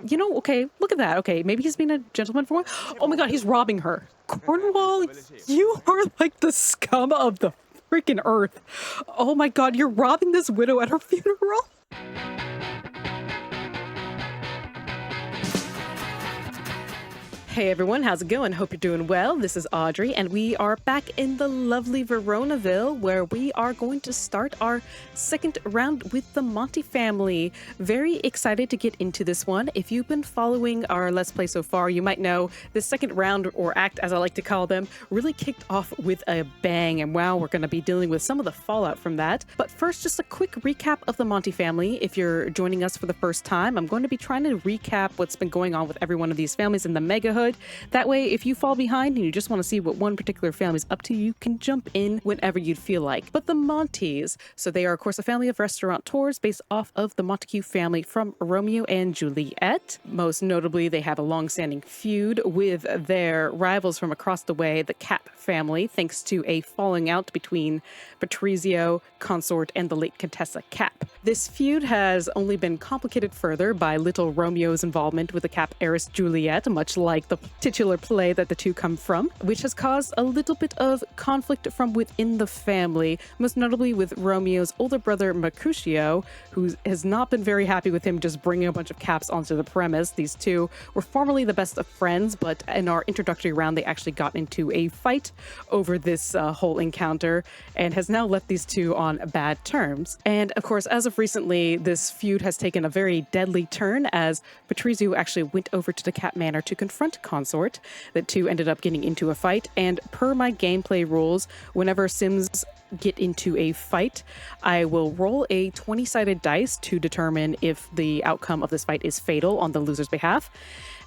you know, okay, look at that. Okay, maybe he's being a gentleman for one. Oh my god, he's robbing her. Cornwall, you are like the scum of the freaking earth. Oh my god, you're robbing this widow at her funeral? Hey everyone, how's it going? Hope you're doing well. This is Audrey, and we are back in the lovely Veronaville, where we are going to start our second round with the Monty family. Very excited to get into this one. If you've been following our Let's Play so far, you might know this second round, or act as I like to call them, really kicked off with a bang, and wow, we're going to be dealing with some of the fallout from that. But first, just a quick recap of the Monty family. If you're joining us for the first time, I'm going to be trying to recap what's been going on with every one of these families in the Megahood. That way, if you fall behind and you just want to see what one particular family is up to, you can jump in whenever you'd feel like. But the Montys, so they are, of course, a family of restaurateurs based off of the Montague family from Romeo and Juliette. Most notably, they have a long-standing feud with their rivals from across the way, the Cap family, thanks to a falling out between Patricio, consort, and the late Contessa Cap. This feud has only been complicated further by little Romeo's involvement with the Cap heiress Juliette, much like the titular play that the two come from, which has caused a little bit of conflict from within the family, most notably with Romeo's older brother Mercutio, who has not been very happy with him just bringing a bunch of Caps onto the premise. These two were formerly the best of friends, but in our introductory round, they actually got into a fight over this whole encounter, and has now left these two on bad terms. And of course, as of recently, this feud has taken a very deadly turn, as Patricio actually went over to the Cap Manor to confront Consort. The two ended up getting into a fight, and per my gameplay rules, whenever Sims get into a fight, I will roll a 20-sided dice to determine if the outcome of this fight is fatal on the loser's behalf.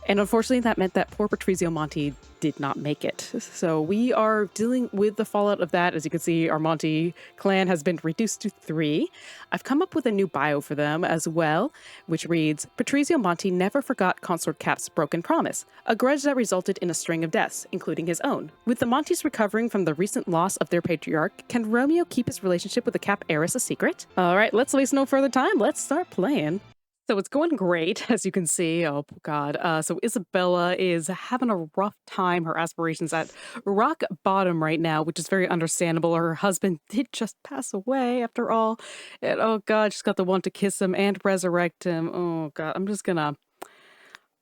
And unfortunately, that meant that poor Patricio Monty did not make it. So we are dealing with the fallout of that. As you can see, our Monty clan has been reduced to 3. I've come up with a new bio for them as well, which reads, Patricio Monty never forgot Consort Cap's broken promise, a grudge that resulted in a string of deaths, including his own. With the Montys recovering from the recent loss of their patriarch, can Romeo keep his relationship with the Cap heiress a secret? All right, let's waste no further time. Let's start playing. So it's going great, as you can see. Oh, God. So Isabella is having a rough time. Her aspirations at rock bottom right now, which is very understandable. Her husband did just pass away, after all. And, oh, God, she's got the one to kiss him and resurrect him. Oh, God. I'm just going to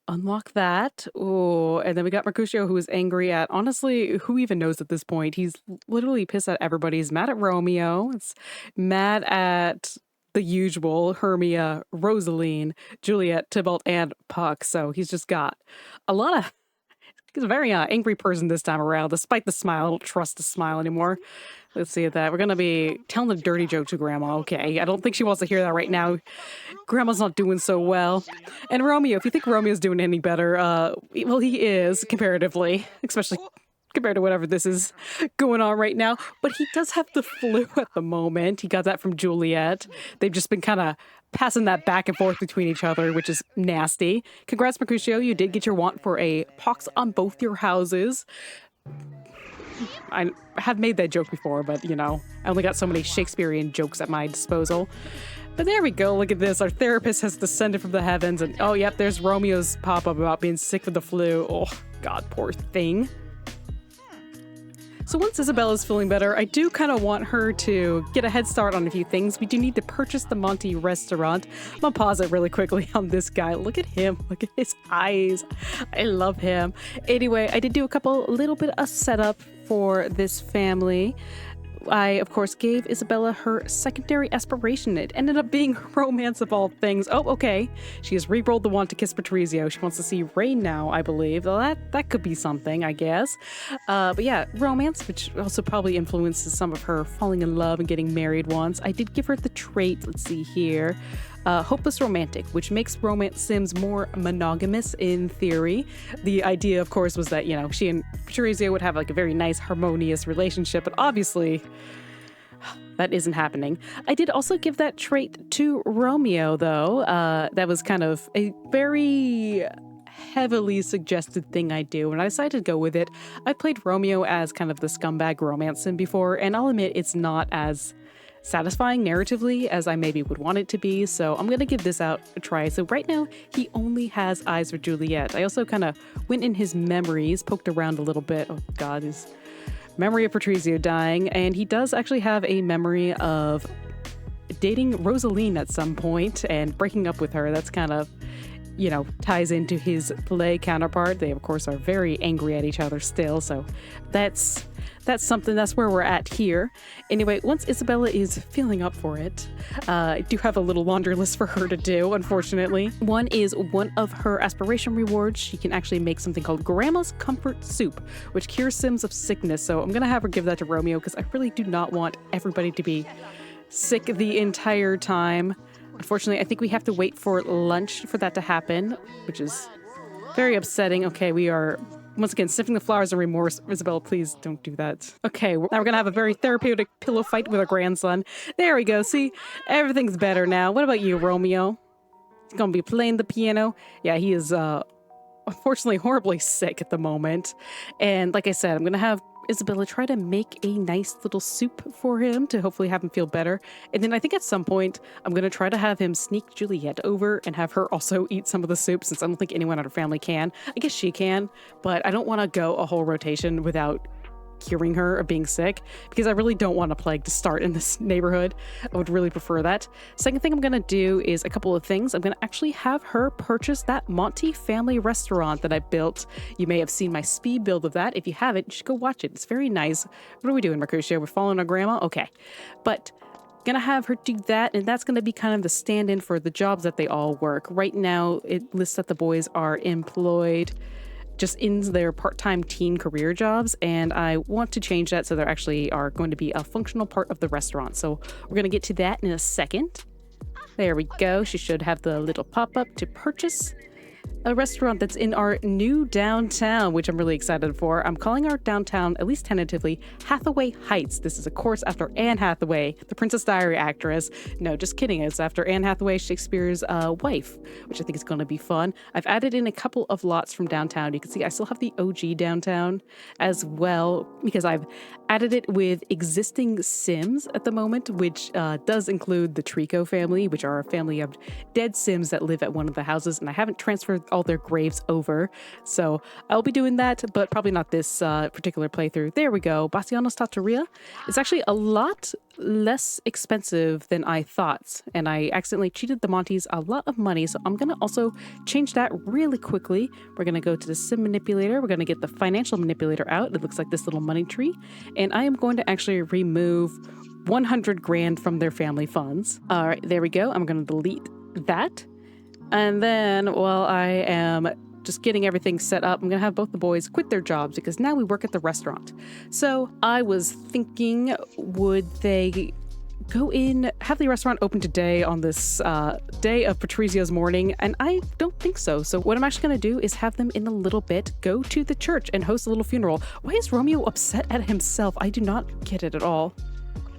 unlock that. Oh, and then we got Mercutio, who is angry at, honestly, who even knows at this point? He's literally pissed at everybody. He's mad at Romeo. It's mad at the usual Hermia, Rosaline, Juliet, Tybalt, and Puck. So he's just got a lot of... He's a very angry person this time around, despite the smile. I don't trust the smile anymore. Let's see that. We're going to be telling a dirty joke to Grandma. Okay, I don't think she wants to hear that right now. Grandma's not doing so well. And Romeo, if you think Romeo's doing any better, well, he is, comparatively. Especially compared to whatever this is going on right now. But he does have the flu at the moment. He got that from Juliet. They've just been kind of passing that back and forth between each other, which is nasty. Congrats, Mercutio. You did get your want for a pox on both your houses. I have made that joke before, but, you know, I only got so many Shakespearean jokes at my disposal. But there we go. Look at this. Our therapist has descended from the heavens. And, oh, yep, there's Romeo's pop-up about being sick with the flu. Oh, God, poor thing. So once Isabella's feeling better, I do kind of want her to get a head start on a few things. We do need to purchase the Monty restaurant. I'm gonna pause it really quickly on this guy. Look at him. Look at his eyes. I love him. Anyway, I did do a little bit of setup for this family. I, of course, gave Isabella her secondary aspiration. It ended up being romance of all things. Oh, okay. She has re-rolled the want to kiss Patricio. She wants to see Rain now, I believe. Well, that could be something, I guess. But yeah, romance, which also probably influences some of her falling in love and getting married once. I did give her the trait, let's see here, hopeless romantic, which makes romance sims more monogamous in theory. The idea, of course, was that, you know, she and Patricio would have like a very nice, harmonious relationship, but obviously that isn't happening. I did also give that trait to Romeo, though. That was kind of a very heavily suggested thing I do, and I decided to go with it. I played Romeo as kind of the scumbag romance sim before, and I'll admit it's not as satisfying narratively as I maybe would want it to be. So I'm going to give this out a try. So right now he only has eyes for Juliette. I also kind of went in his memories, poked around a little bit. Oh God, his memory of Patricio dying. And he does actually have a memory of dating Rosaline at some point and breaking up with her. That's kind of, you know, ties into his play counterpart. They, of course, are very angry at each other still. So that's something. That's where we're at here. Anyway, once Isabella is feeling up for it, I do have a little laundry list for her to do, unfortunately. One is one of her aspiration rewards. She can actually make something called Grandma's Comfort Soup, which cures Sims of sickness. So I'm going to have her give that to Romeo because I really do not want everybody to be sick the entire time. Unfortunately, I think we have to wait for lunch for that to happen, which is very upsetting. Okay, we are once again sniffing the flowers of remorse. Isabella, please don't do that. Okay, now we're gonna have a very therapeutic pillow fight with our grandson. There we go. See, everything's better now. What about you, Romeo? He's gonna be playing the piano. Yeah, he is unfortunately horribly sick at the moment. And like I said, I'm gonna have Isabella try to make a nice little soup for him to hopefully have him feel better. And then I think at some point I'm going to try to have him sneak Juliette over and have her also eat some of the soup, since I don't think anyone in her family can. I guess she can, but I don't want to go a whole rotation without curing her of being sick, because I really don't want a plague to start in this neighborhood. I would really prefer that. Second thing I'm going to do is a couple of things. I'm going to actually have her purchase that Monty family restaurant that I built. You may have seen my speed build of that. If you haven't, you should go watch it. It's very nice. What are we doing, Mercutio? We're following our grandma? Okay. But gonna have her do that, and that's gonna be kind of the stand-in for the jobs that they all work. Right now, it lists that the boys are employed just in their part-time teen career jobs, and I want to change that so they actually are going to be a functional part of the restaurant. So we're going to get to that in a second. There we go. She should have the little pop-up to purchase a restaurant that's in our new downtown, which I'm really excited for. I'm calling our downtown, at least tentatively, Hathaway Heights. This is, of course, after Anne Hathaway, the Princess Diary actress. No, just kidding. It's after Anne Hathaway, Shakespeare's wife, which I think is going to be fun. I've added in a couple of lots from downtown. You can see I still have the OG downtown as well, because I've added it with existing Sims at the moment, which does include the Trico family, which are a family of dead Sims that live at one of the houses, and I haven't transferred all their graves over. So I'll be doing that, but probably not this particular playthrough. There we go. Bastiano's Trattoria. It's actually a lot less expensive than I thought, and I accidentally cheated the Montys a lot of money, so I'm going to also change that really quickly. We're going to go to the Sim Manipulator. We're going to get the Financial Manipulator out. It looks like this little money tree, and I am going to actually remove 100 grand from their family funds. All right, there we go. I'm going to delete that. And then while I am just getting everything set up, I'm going to have both the boys quit their jobs because now we work at the restaurant. So I was thinking, would they go in, have the restaurant open today on this day of Patricio's mourning? And I don't think so. So what I'm actually going to do is have them in a little bit go to the church and host a little funeral. Why is Romeo upset at himself? I do not get it at all.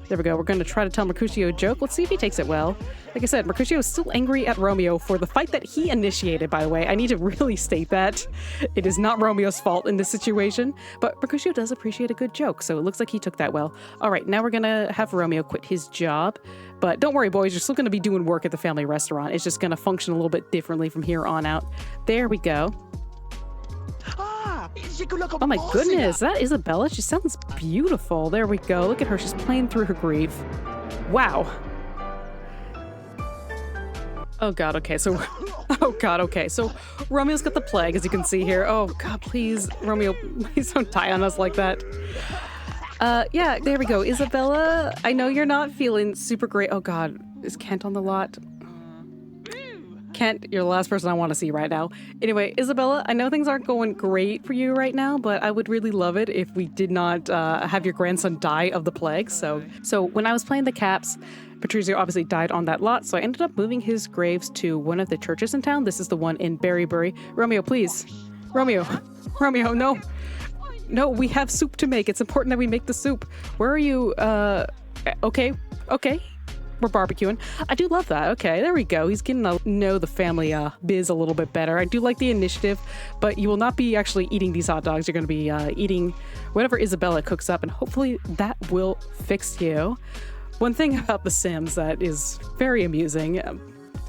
There we go. We're going to try to tell Mercutio a joke. Let's see if he takes it well. Like I said, Mercutio is still angry at Romeo for the fight that he initiated, by the way. I need to really state that. It is not Romeo's fault in this situation, but Mercutio does appreciate a good joke, so it looks like he took that well. All right, now we're going to have Romeo quit his job, but don't worry, boys. You're still going to be doing work at the family restaurant. It's just going to function a little bit differently from here on out. There we go. Oh my goodness, that Isabella, she sounds beautiful. There we go. Look at her. She's playing through her grief. Wow. Oh God, okay. So Romeo's got the plague, as you can see here. Oh God, please, Romeo, please don't die on us like that. Yeah, there we go. Isabella, I know you're not feeling super great. Oh God, is Kent on the lot? Kent, you're the last person I want to see right now. Anyway, Isabella, I know things aren't going great for you right now, but I would really love it if we did not have your grandson die of the plague. So when I was playing the caps, Patricio obviously died on that lot, so I ended up moving his graves to one of the churches in town. This is the one in Berrybury. Romeo, please. Romeo, no. No, we have soup to make. It's important that we make the soup. Where are you? Okay. We're barbecuing. I do love that. Okay, there we go. He's getting to know the family biz a little bit better. I do like the initiative, but you will not be actually eating these hot dogs. You're going to be eating whatever Isabella cooks up, and hopefully that will fix you. One thing about The Sims that is very amusing,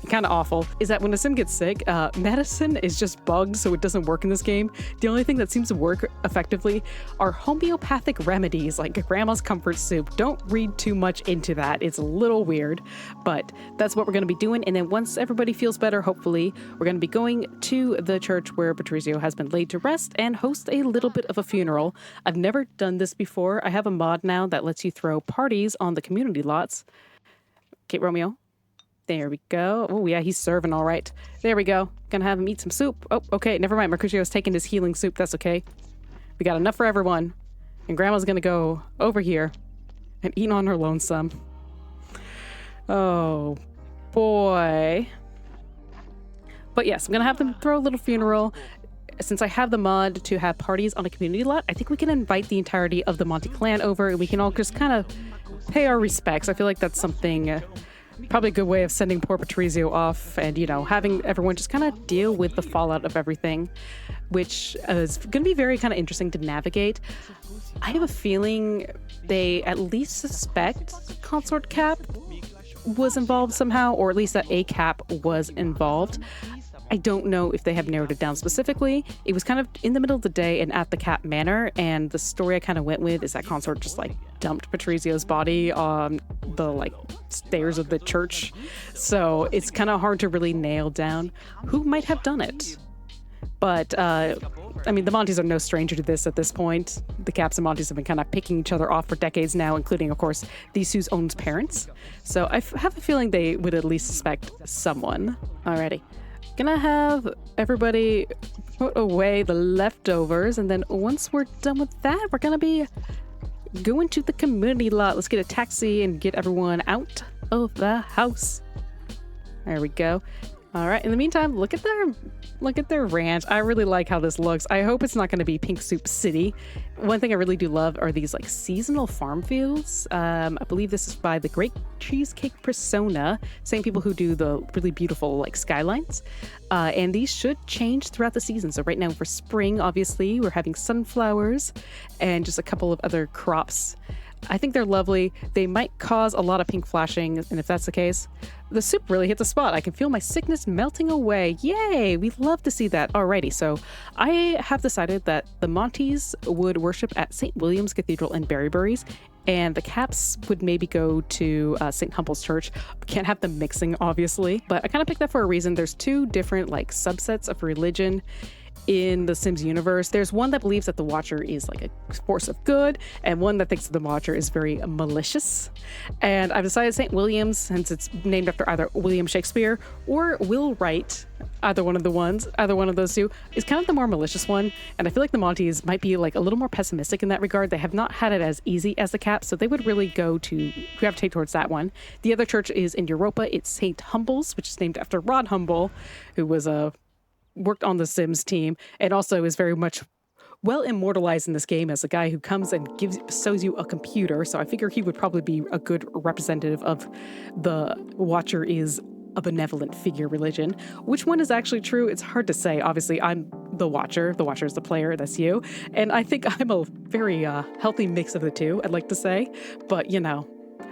kind of awful, is that when a sim gets sick, medicine is just bugged, so it doesn't work in this game. The only thing that seems to work effectively are homeopathic remedies like grandma's comfort soup. Don't read too much into that. It's a little weird, but that's what we're going to be doing. And then once everybody feels better, hopefully, we're going to be going to the church where Patricio has been laid to rest and host a little bit of a funeral. I've never done this before. I have a mod now that lets you throw parties on the community lots. Okay, Romeo. There we go. Oh, yeah, he's serving all right. There we go. Gonna have him eat some soup. Oh, okay, never mind. Mercutio's taking his healing soup. That's okay. We got enough for everyone. And Grandma's gonna go over here and eat on her lonesome. Oh, boy. But yes, I'm gonna have them throw a little funeral. Since I have the mod to have parties on a community lot, I think we can invite the entirety of the Monty clan over and we can all just kind of pay our respects. I feel like that's something... probably a good way of sending poor Patricio off and, you know, having everyone just kind of deal with the fallout of everything, which is going to be very kind of interesting to navigate. I have a feeling they at least suspect Consort Cap was involved somehow, or at least that A Cap was involved. I don't know if they have narrowed it down specifically. It was kind of in the middle of the day and at the Cap Manor, and the story I kind of went with is that Consort just like dumped Patricio's body on the like stairs of the church. So it's kind of hard to really nail down who might have done it. But I mean, the Montys are no stranger to this at this point. The Caps and Montys have been kind of picking each other off for decades now, including, of course, these whose own parents. So I have a feeling they would at least suspect someone. Alrighty. Gonna have everybody put away the leftovers, and then once we're done with that, we're gonna be going to the community lot. Let's get a taxi and get everyone out of the house. There we go. All right, in the meantime, look at their ranch. I really like how this looks. I hope it's not going to be Pink Soup City. One thing I really do love are these like seasonal farm fields. I believe this is by the Great Cheesecake Persona, same people who do the really beautiful like skylines. And these should change throughout the season. So right now for spring, obviously, we're having sunflowers and just a couple of other crops. I think they're lovely. They might cause a lot of pink flashing, and if that's the case, the soup really hit the spot. I can feel my sickness melting away. Yay! We love to see that. Alrighty, so I have decided that the Montys would worship at St. William's Cathedral in Berrybury, and the Caps would maybe go to St. Humble's Church. Can't have them mixing, obviously, but I kind of picked that for a reason. There's two different like subsets of religion in the Sims universe. There's one that believes that the Watcher is like a force of good, and one that thinks that the Watcher is very malicious. And I've decided St. William's, since it's named after either William Shakespeare or Will Wright, either one of those two, is kind of the more malicious one. And I feel like the Montys might be like a little more pessimistic in that regard. They have not had it as easy as the Caps, so they would really gravitate towards that one. The other church is in Europa. It's St. Humble's, which is named after Rod Humble, who was worked on the Sims team and also is very much well immortalized in this game as a guy who comes and shows you a computer. So I figure he would probably be a good representative of the Watcher is a benevolent figure religion. Which one is actually true? It's hard to say. Obviously, I'm the Watcher. The Watcher is the player. That's you. And I think I'm a very healthy mix of the two, I'd like to say. But, you know,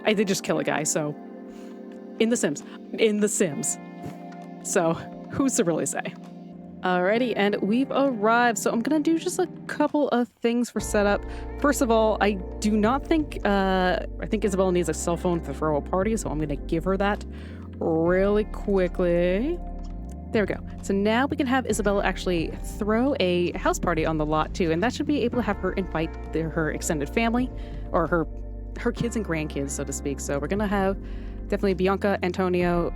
I did just kill a guy, so... In The Sims. So, who's to really say? Alrighty, and we've arrived. So I'm gonna do just a couple of things for setup. First of all, I do not think, I think Isabella needs a cell phone to throw a party, so I'm gonna give her that really quickly. There we go. So now we can have Isabella actually throw a house party on the lot too, and that should be able to have her invite her extended family, or her kids and grandkids, so to speak. So we're gonna have definitely Bianca, Antonio,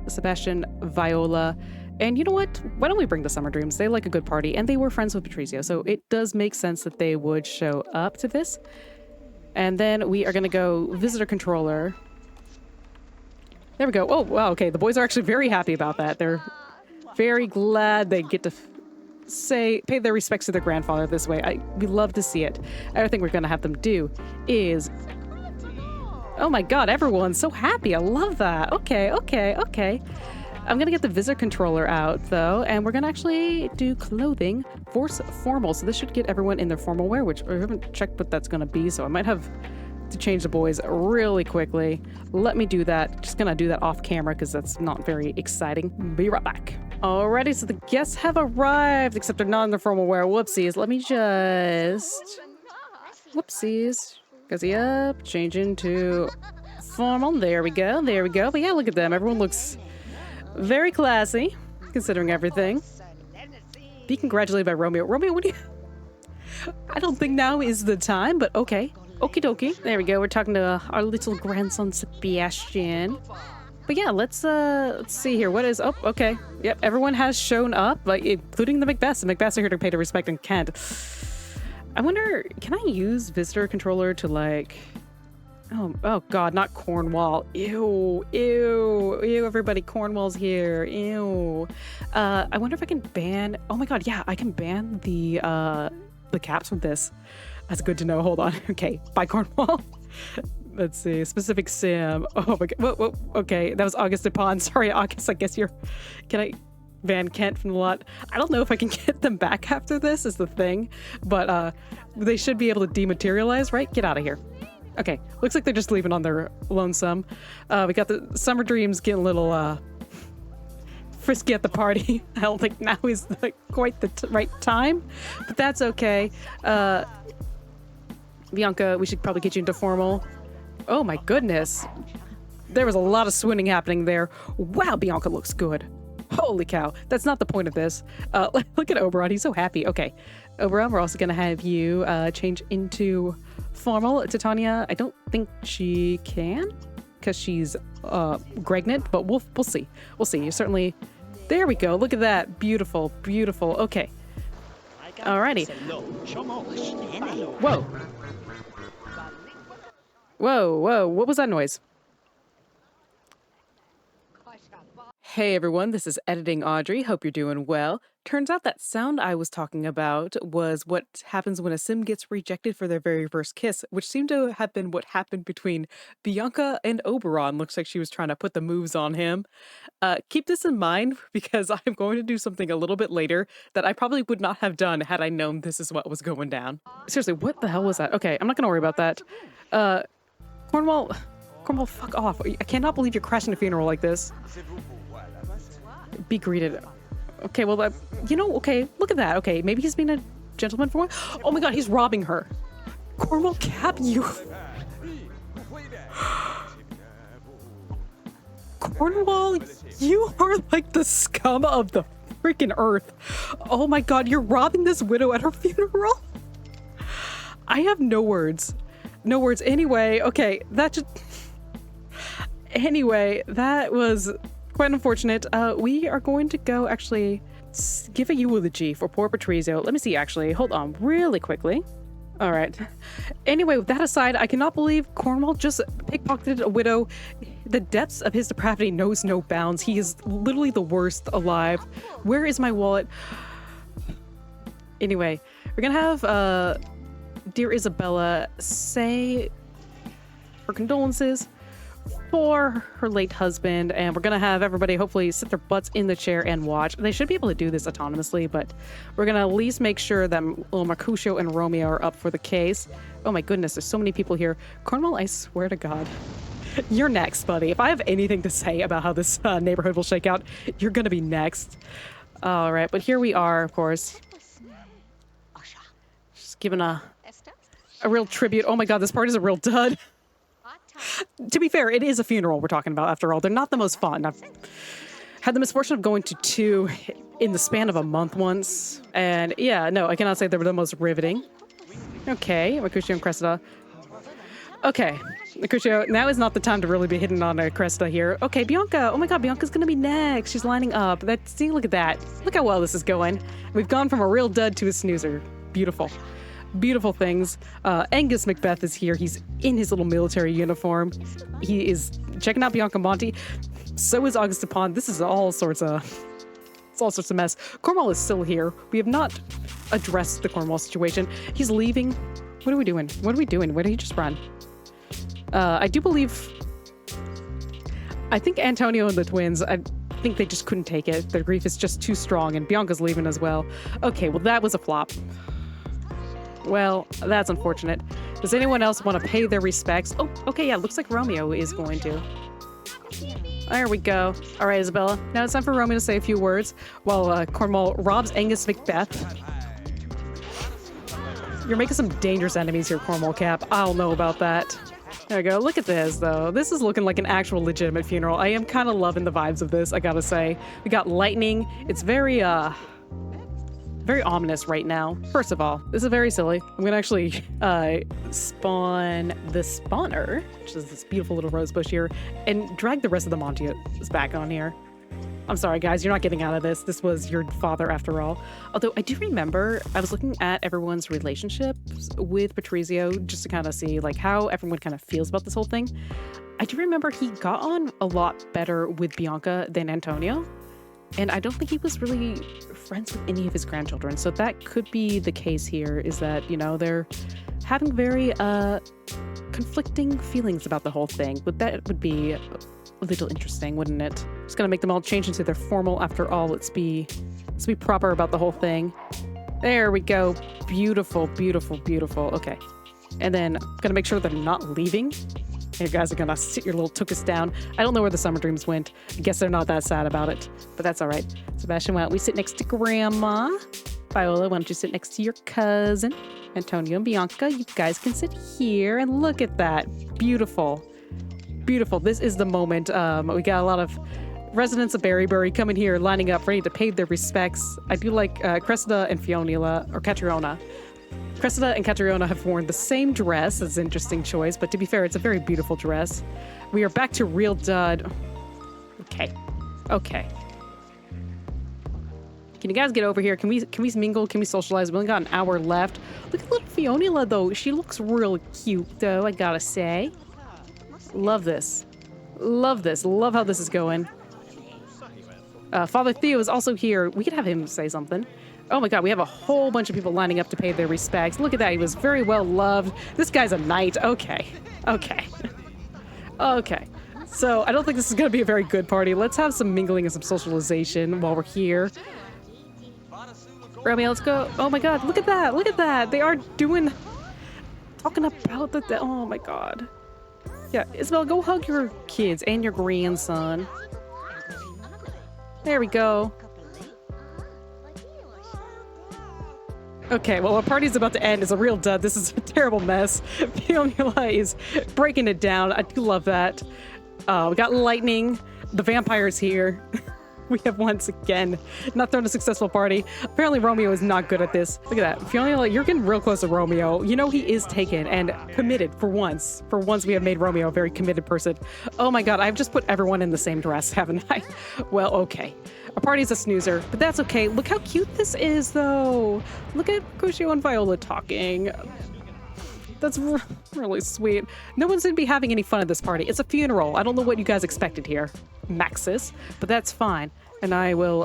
Sebastian, Viola, and you know what? Why don't we bring the Summer Dreams? They like a good party, and they were friends with Patricio, so it does make sense that they would show up to this. And then we are going to go Visitor Controller. There we go. Oh, wow, okay. The boys are actually very happy about that. They're very glad they get to pay their respects to their grandfather this way. We love to see it. Another thing we're going to have them do is... Oh my god, everyone's so happy. I love that. Okay. I'm going to get the Visitor Controller out, though, and we're going to actually do clothing, force formal. So this should get everyone in their formal wear, which I haven't checked what that's going to be, so I might have to change the boys really quickly. Let me do that. Just gonna do that off camera because that's not very exciting. Be right back. Alrighty, so the guests have arrived, except they're not in their formal wear. Whoopsies. Let me just... Whoopsies. Cozy up. Change into formal. There we go. There we go. But yeah, look at them. Everyone looks very classy, considering everything. Be congratulated by Romeo. Romeo, what do you... I don't think now is the time, but okay. Okie dokie. There we go. We're talking to our little grandson, Sebastian. But yeah, let's see here. What is... Oh, okay. Yep, everyone has shown up, like, including the Macbeths. The Macbeths are here to pay their respect and Kent. I wonder, can I use visitor controller to, like... Oh God, not Cornwall. Ew, ew, ew, everybody, Cornwall's here. Ew. I wonder if I can ban... Oh my God, yeah, I can ban the caps with this. That's good to know. Hold on. Okay, bye, Cornwall. Let's see. Specific sim. Oh my God. Whoa. Okay, that was August upon. Sorry, August. I guess you're... Can I ban Kent from the lot? I don't know if I can get them back after this is the thing, but they should be able to dematerialize, right? Get out of here. Okay, looks like they're just leaving on their lonesome. We got the Summer Dreams getting a little frisky at the party. I don't think now is quite the right time, but that's okay. Bianca, we should probably get you into formal. Oh my goodness. There was a lot of swooning happening there. Wow, Bianca looks good. Holy cow. That's not the point of this. Look at Oberon. He's so happy. Okay. Oberon, we're also going to have you change into formal. Titania, I don't think she can because she's pregnant, but we'll see. We'll see. You certainly... There we go. Look at that. Beautiful. Beautiful. Okay. Alrighty. Whoa. Whoa. What was that noise? Hey everyone, this is Editing Audrey. Hope you're doing well. Turns out that sound I was talking about was what happens when a sim gets rejected for their very first kiss, which seemed to have been what happened between Bianca and Oberon. Looks like she was trying to put the moves on him. Keep this in mind because I'm going to do something a little bit later that I probably would not have done had I known this is what was going down. Seriously, what the hell was that? Okay, I'm not gonna worry about that. Cornwall, fuck off. I cannot believe you're crashing a funeral like this. Be greeted. Okay, well, okay, look at that. Okay, maybe he's being a gentleman for one. Oh my God, he's robbing her. Cornwall, cap you. Cornwall, you are like the scum of the freaking earth. Oh my God, you're robbing this widow at her funeral? I have no words. No words. Anyway, okay, Anyway, that was quite unfortunate. We are going to go actually give a eulogy for poor Patricio. Let me see, actually. Hold on really quickly. All right. Anyway, with that aside, I cannot believe Cornwall just pickpocketed a widow. The depths of his depravity knows no bounds. He is literally the worst alive. Where is my wallet? Anyway, we're going to have dear Isabella say her condolences for her late husband, and we're gonna have everybody hopefully sit their butts in the chair and watch. They should be able to do this autonomously, but we're gonna at least make sure that little Mercutio and Romeo are up for the case. Oh my goodness, there's so many people here. Cornwall, I swear to God, you're next, buddy. If I have anything to say about how this neighborhood will shake out, you're gonna be next. All right, but here we are, of course, just giving a real tribute. Oh my God, this part is a real dud. To be fair, it is a funeral we're talking about after all. They're not the most fun. I've had the misfortune of going to 2 in the span of a month once. And yeah, no, I cannot say they were the most riveting. Okay, Mercutio and Cressida. Okay, Mercutio, now is not the time to really be hitting on Cressida here. Okay, Bianca. Oh my God, Bianca's gonna be next. She's lining up. See, look at that. Look how well this is going. We've gone from a real dud to a snoozer. Beautiful. Beautiful things. Angus Macbeth is here. He's in his little military uniform. He is checking out Bianca Monty. So is August Dupont. This is all sorts of mess. Cornwall is still here. We have not addressed the Cornwall situation. He's leaving. What are we doing? Where did he just run? I do believe... I think Antonio and the twins, I think they just couldn't take it. Their grief is just too strong, and Bianca's leaving as well. Okay, well, that was a flop. Well, that's unfortunate. Does anyone else want to pay their respects? Oh, okay, yeah, looks like Romeo is going to. There we go. All right, Isabella. Now it's time for Romeo to say a few words while Cornwall robs Angus Macbeth. You're making some dangerous enemies here, Cornwall Cap. I don't know about that. There we go. Look at this, though. This is looking like an actual legitimate funeral. I am kind of loving the vibes of this, I gotta say. We got lightning. It's very ominous right now. First of all, this is very silly. I'm gonna actually spawn the spawner, which is this beautiful little rose bush here, and drag the rest of the Monty back on here. I'm sorry, guys, you're not getting out of this. This was your father after all. Although I do remember I was looking at everyone's relationships with Patricio just to kind of see like how everyone kind of feels about this whole thing. I do remember he got on a lot better with Bianca than Antonio. And I don't think he was really friends with any of his grandchildren. So that could be the case here, is that, you know, they're having very conflicting feelings about the whole thing. But that would be a little interesting, wouldn't it? Just gonna make them all change into their formal after all. Let's be proper about the whole thing. There we go. Beautiful, beautiful, beautiful. Okay. And then gonna make sure they're not leaving. You guys are gonna sit your little tookus down. I don't know where the summer dreams went. I guess they're not that sad about it, but that's all right. Sebastian, why don't we sit next to Grandma? Viola, why don't you sit next to your cousin? Antonio and Bianca, you guys can sit here and look at that. Beautiful. Beautiful. This is the moment. We got a lot of residents of Berrybury coming here, lining up, ready to pay their respects. I do like Cressida and Fionnuala, or Catriona. Cressida and Catriona have worn the same dress. It's an interesting choice, but to be fair, it's a very beautiful dress. We are back to real dud. Okay. Okay. Can you guys get over here? Can we mingle? Can we socialize? We only got an hour left. Look at little Fionnuala, though. She looks real cute, though, I gotta say. Love this. Love this. Love how this is going. Father Theo is also here. We could have him say something. Oh my god, we have a whole bunch of people lining up to pay their respects. Look at that, he was very well loved. This guy's a knight. Okay. Okay. Okay. So, I don't think this is going to be a very good party. Let's have some mingling and some socialization while we're here. Romeo, let's go. Oh my god, look at that. Look at that. They are talking about the... Oh my god. Yeah, Isabella, go hug your kids and your grandson. There we go. Okay, well, our party's about to end. It's a real dud. This is a terrible mess. Fionnuala is breaking it down. I do love that. We got lightning. The vampire's here. We have once again not thrown a successful party. Apparently, Romeo is not good at this. Look at that. Fionnuala, you're getting real close to Romeo. You know he is taken and committed for once. For once, we have made Romeo a very committed person. Oh my god, I've just put everyone in the same dress, haven't I? Well, okay. Our party's a snoozer, but that's okay. Look how cute this is, though. Look at Mercutio and Viola talking. That's really sweet. No one's gonna be having any fun at this party. It's a funeral. I don't know what you guys expected here, Maxis, but that's fine. And I will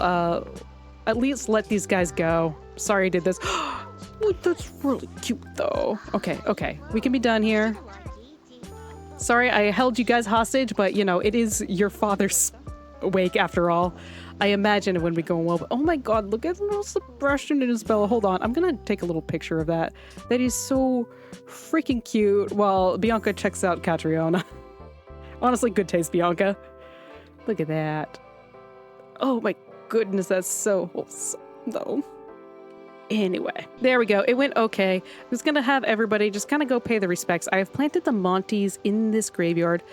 at least let these guys go. Sorry I did this. Look, that's really cute, though. Okay, okay. We can be done here. Sorry I held you guys hostage, but, you know, it is your father's wake after all. I imagine it wouldn't be going well, but oh my god, look at little Sebastian and Isabella. Hold on, I'm gonna take a little picture of that. That is so freaking cute while Bianca checks out Catriona. Honestly, good taste, Bianca. Look at that. Oh my goodness, that's so wholesome, though. Anyway, there we go. It went okay. I'm just gonna have everybody just kind of go pay the respects. I have planted the Montys in this graveyard.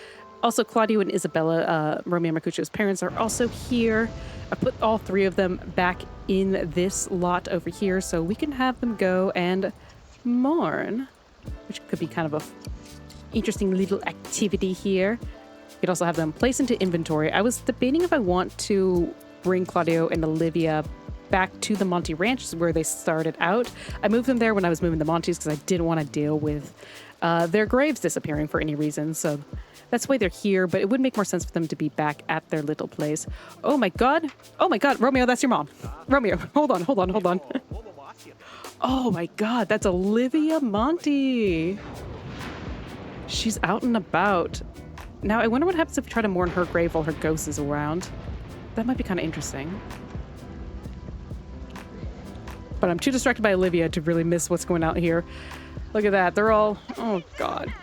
Also, Claudio and Isabella, Romeo and Mercutio's parents, are also here. I put all three of them back in this lot over here so we can have them go and mourn, which could be kind of a interesting little activity here. You could also have them placed into inventory. I was debating if I want to bring Claudio and Olivia back to the Monty Ranch where they started out. I moved them there when I was moving the Montys because I didn't want to deal with their graves disappearing for any reason, so that's why they're here, but it would make more sense for them to be back at their little place. Oh my god. Oh my god, Romeo, that's your mom. Romeo, hold on, hold on, hold on. Oh my god, that's Olivia Monty. She's out and about. Now, I wonder what happens if we try to mourn her grave while her ghost is around. That might be kind of interesting. But I'm too distracted by Olivia to really miss what's going on here. Look at that. They're all... Oh, God.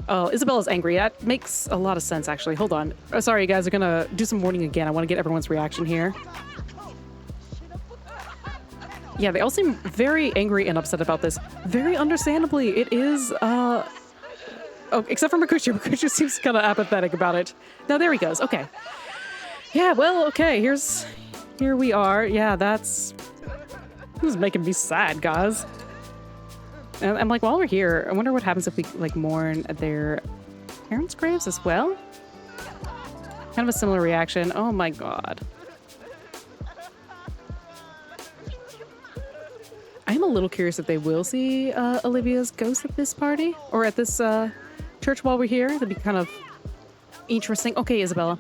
Oh, Isabella's angry. That makes a lot of sense, actually. Hold on. Oh, sorry, you guys are gonna do some warning again. I want to get everyone's reaction here. Yeah, they all seem very angry and upset about this. Very understandably. It is, Oh, except for Mercutio. Mercutio seems kind of apathetic about it. No, there he goes. Okay. Yeah, well, okay. Here we are. Yeah, this is making me sad, guys. And I'm like, while we're here, I wonder what happens if we, like, mourn their parents' graves as well? Kind of a similar reaction. Oh my god. I'm a little curious if they will see Olivia's ghost at this party or at this church while we're here. That'd be kind of interesting. Okay, Isabella.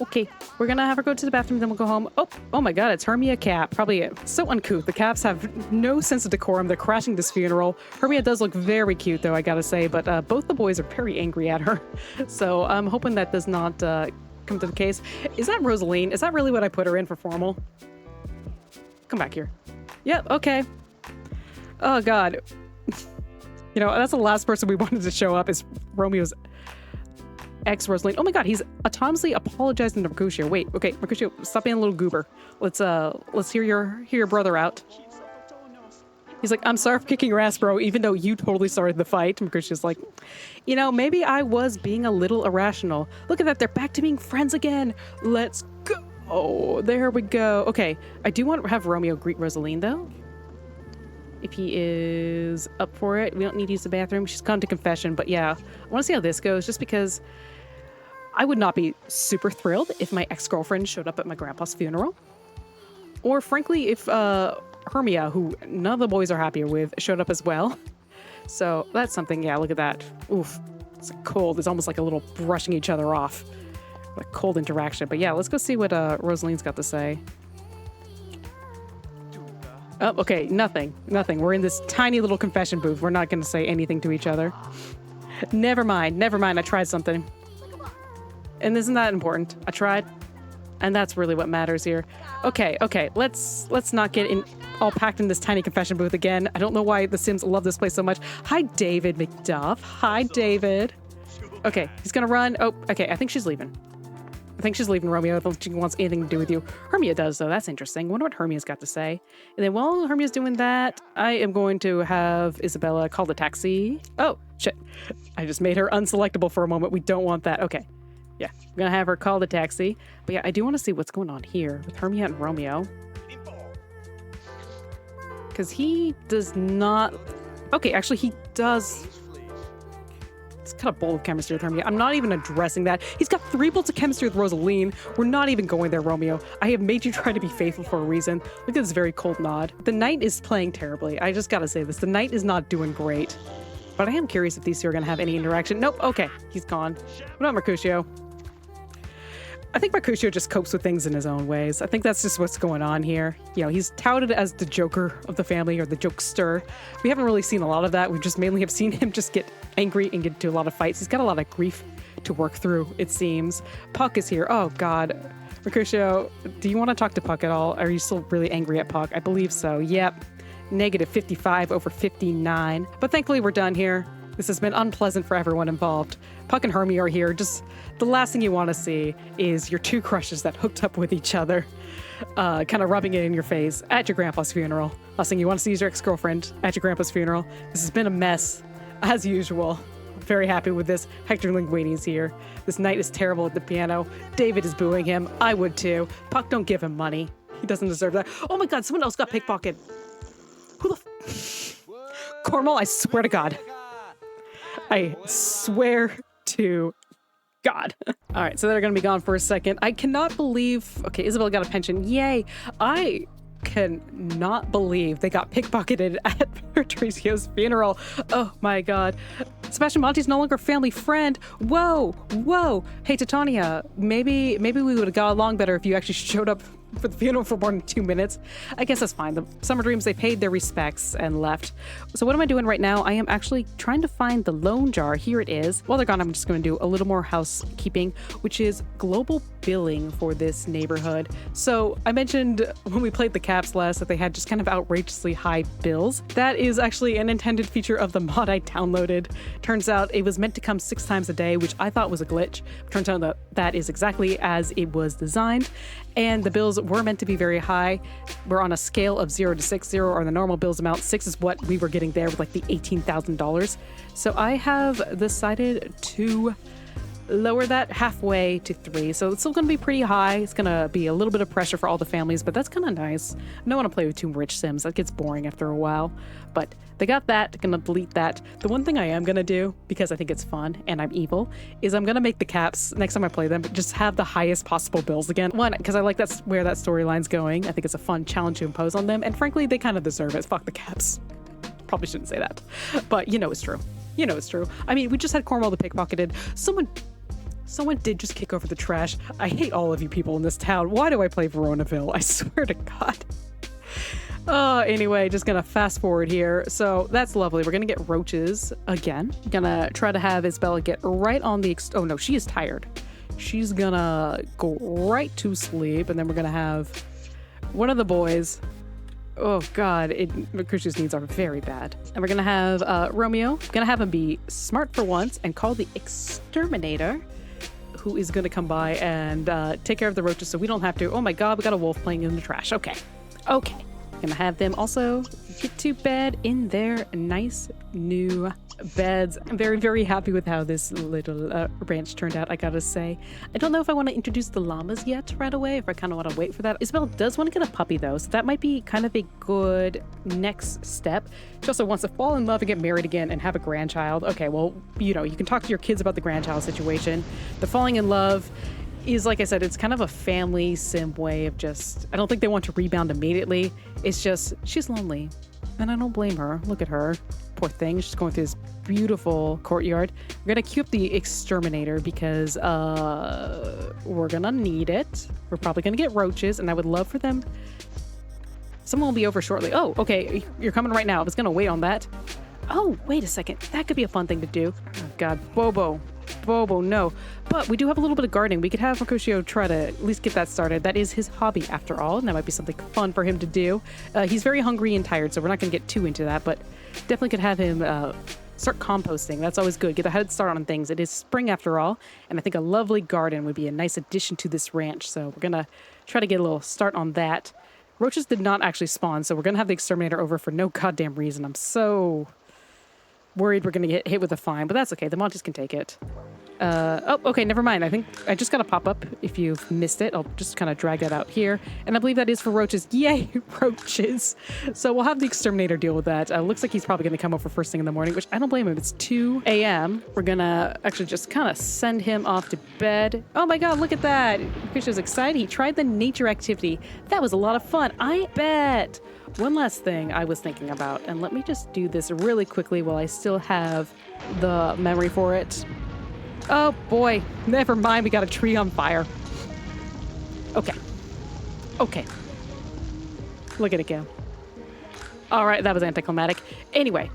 Okay, we're gonna have her go to the bathroom, then we'll go home. Oh my god, it's Hermia Cap. Probably so uncouth. The Caps have no sense of decorum. They're crashing this funeral. Hermia does look very cute, though, I gotta say, but both the boys are very angry at her. So I'm hoping that does not come to the case. Is that Rosaline? Is that really what I put her in for formal? Come back here. Yep, okay. Oh god. You know, that's the last person we wanted to show up is Romeo's ex Rosaline. Oh my god, he's autonomously apologizing to Mercutio. Wait, okay, Mercutio, stop being a little goober. Let's hear your brother out. He's like, I'm sorry for kicking your ass, bro, even though you totally started the fight. Mercutio's like, you know, maybe I was being a little irrational. Look at that, they're back to being friends again. Let's go. Oh, there we go. Okay, I do want to have Romeo greet Rosaline, though. If he is up for it. We don't need to use the bathroom. She's gone to confession, but yeah, I want to see how this goes, just because I would not be super thrilled if my ex-girlfriend showed up at my grandpa's funeral. Or frankly, if Hermia, who none of the boys are happier with, showed up as well. So that's something, yeah, look at that. Oof, it's cold. It's almost like a little brushing each other off. Like cold interaction. But yeah, let's go see what Rosaline's got to say. Oh, okay, nothing. We're in this tiny little confession booth. We're not going to say anything to each other. Never mind. I tried something. And isn't that important? I tried. And that's really what matters here. Okay, let's not get in all packed in this tiny confession booth again. I don't know why the Sims love this place so much. Hi, David McDuff. Hi, David. Okay, he's going to run. Oh, okay, I think she's leaving. Romeo. I don't think she wants anything to do with you. Hermia does, though. That's interesting. Wonder what Hermia's got to say. And then while Hermia's doing that, I am going to have Isabella call the taxi. Oh, shit. I just made her unselectable for a moment. We don't want that. Okay. Yeah, I'm going to have her call the taxi. But yeah, I do want to see what's going on here with Hermia and Romeo. Because he does not... Okay, actually, he does... It's kind of bold of chemistry with Hermia. I'm not even addressing that. He's got 3 bolts of chemistry with Rosaline. We're not even going there, Romeo. I have made you try to be faithful for a reason. Look at this very cold nod. The knight is playing terribly. I just gotta say this. The knight is not doing great. But I am curious if these two are gonna have any interaction. Nope. Okay. He's gone. What about Mercutio? I think Mercutio just copes with things in his own ways. I think that's just what's going on here. You know, he's touted as the joker of the family or the jokester. We haven't really seen a lot of that. We just mainly have seen him just get angry and get into a lot of fights. He's got a lot of grief to work through, it seems. Puck is here. Oh, God. Mercutio, do you want to talk to Puck at all? Are you still really angry at Puck? I believe so. Yep. Negative 55 over 59. But thankfully, we're done here. This has been unpleasant for everyone involved. Puck and Hermia are here. Just the last thing you want to see is your two crushes that hooked up with each other, kind of rubbing it in your face at your grandpa's funeral. Last thing you want to see is your ex-girlfriend at your grandpa's funeral. This has been a mess, as usual. I'm very happy with this. Hector Linguini's here. This knight is terrible at the piano. David is booing him. I would too. Puck, don't give him money. He doesn't deserve that. Oh my God, someone else got pickpocketed. Who the Cornwall, I swear to God. I swear to God. All right, so they're going to be gone for a second. I cannot believe... Okay, Isabella got a pension. Yay. I cannot believe they got pickpocketed at Patricio's funeral. Oh my God. Sebastian Monty's no longer a family friend. Whoa. Hey, Titania, maybe we would have got along better if you actually showed up for the funeral for more than 2 minutes. I guess that's fine. The Summer Dreams, they paid their respects and left. So what am I doing right now? I am actually trying to find the loan jar. Here it is. While they're gone, I'm just going to do a little more housekeeping, which is global billing for this neighborhood. So I mentioned when we played the caps last that they had just kind of outrageously high bills. That is actually an intended feature of the mod I downloaded. Turns out it was meant to come 6 times a day, which I thought was a glitch. Turns out that that is exactly as it was designed. And the bills were meant to be very high. We're on a scale of 0 to 6. 0 are the normal bills amount. 6 is what we were getting there with like the $18,000. So I have decided to lower that halfway to 3. So it's still going to be pretty high. It's going to be a little bit of pressure for all the families, but that's kind of nice. I don't want to play with too rich Sims. That gets boring after a while. But they got that. Going to delete that. The one thing I am going to do, because I think it's fun and I'm evil, is I'm going to make the caps, next time I play them, just have the highest possible bills again. One, because I like that's where that storyline's going. I think it's a fun challenge to impose on them. And frankly, they kind of deserve it. Fuck the caps. Probably shouldn't say that. But you know it's true. You know it's true. I mean, we just had Cornwall the pickpocketed. Someone did just kick over the trash. I hate all of you people in this town. Why do I play Veronaville? I swear to God. Anyway, just gonna fast forward here. So that's lovely. We're gonna get roaches again. Gonna try to have Isabella get right on the... oh no, she is tired. She's gonna go right to sleep, and then we're gonna have one of the boys... oh God, Mercutio's needs are very bad. And we're gonna have Romeo. Gonna have him be smart for once and call the exterminator, who is gonna come by and take care of the roaches so we don't have to. Oh my God, we got a wolf playing in the trash. Okay. Gonna have them also get to bed in their nice new beds. I'm very, very happy with how this little ranch turned out, I gotta say. I don't know if I want to introduce the llamas yet right away, if I kind of want to wait for that. Isabella does want to get a puppy though, so that might be kind of a good next step. She also wants to fall in love and get married again and have a grandchild. Okay, well, you know, you can talk to your kids about the grandchild situation. The falling in love is, like I said, it's kind of a family sim way of just, I don't think they want to rebound immediately. It's just, she's lonely. And I don't blame her. Look at her. Poor thing. She's going through this beautiful courtyard. We're going to queue up the exterminator because we're going to need it. We're probably going to get roaches, and I would love for them... someone will be over shortly. Oh, okay. You're coming right now. I was going to wait on that. Oh, wait a second. That could be a fun thing to do. Oh, God. Bobo, no. But we do have a little bit of gardening. We could have Mercutio try to at least get that started. That is his hobby, after all, and that might be something fun for him to do. He's very hungry and tired, so we're not going to get too into that, but definitely could have him start composting. That's always good. Get a head start on things. It is spring, after all, and I think a lovely garden would be a nice addition to this ranch, so we're going to try to get a little start on that. Roaches did not actually spawn, so we're going to have the exterminator over for no goddamn reason. I'm so worried we're going to get hit with a fine, but that's okay. The Monties can take it. Oh, okay, never mind. I think I just got a pop-up. If you've missed it, I'll just kind of drag that out here. And I believe that is for roaches. Yay, roaches. So we'll have the exterminator deal with that. Looks like he's probably going to come over first thing in the morning, which I don't blame him. It's 2 a.m. We're going to actually just kind of send him off to bed. Oh my God, look at that. Fish was excited. He tried the nature activity. That was a lot of fun, I bet. One last thing I was thinking about, and let me just do this really quickly while I still have the memory for it. Oh boy, never mind, we got a tree on fire. Okay. Look at it go. All right, that was anticlimactic. Anyway,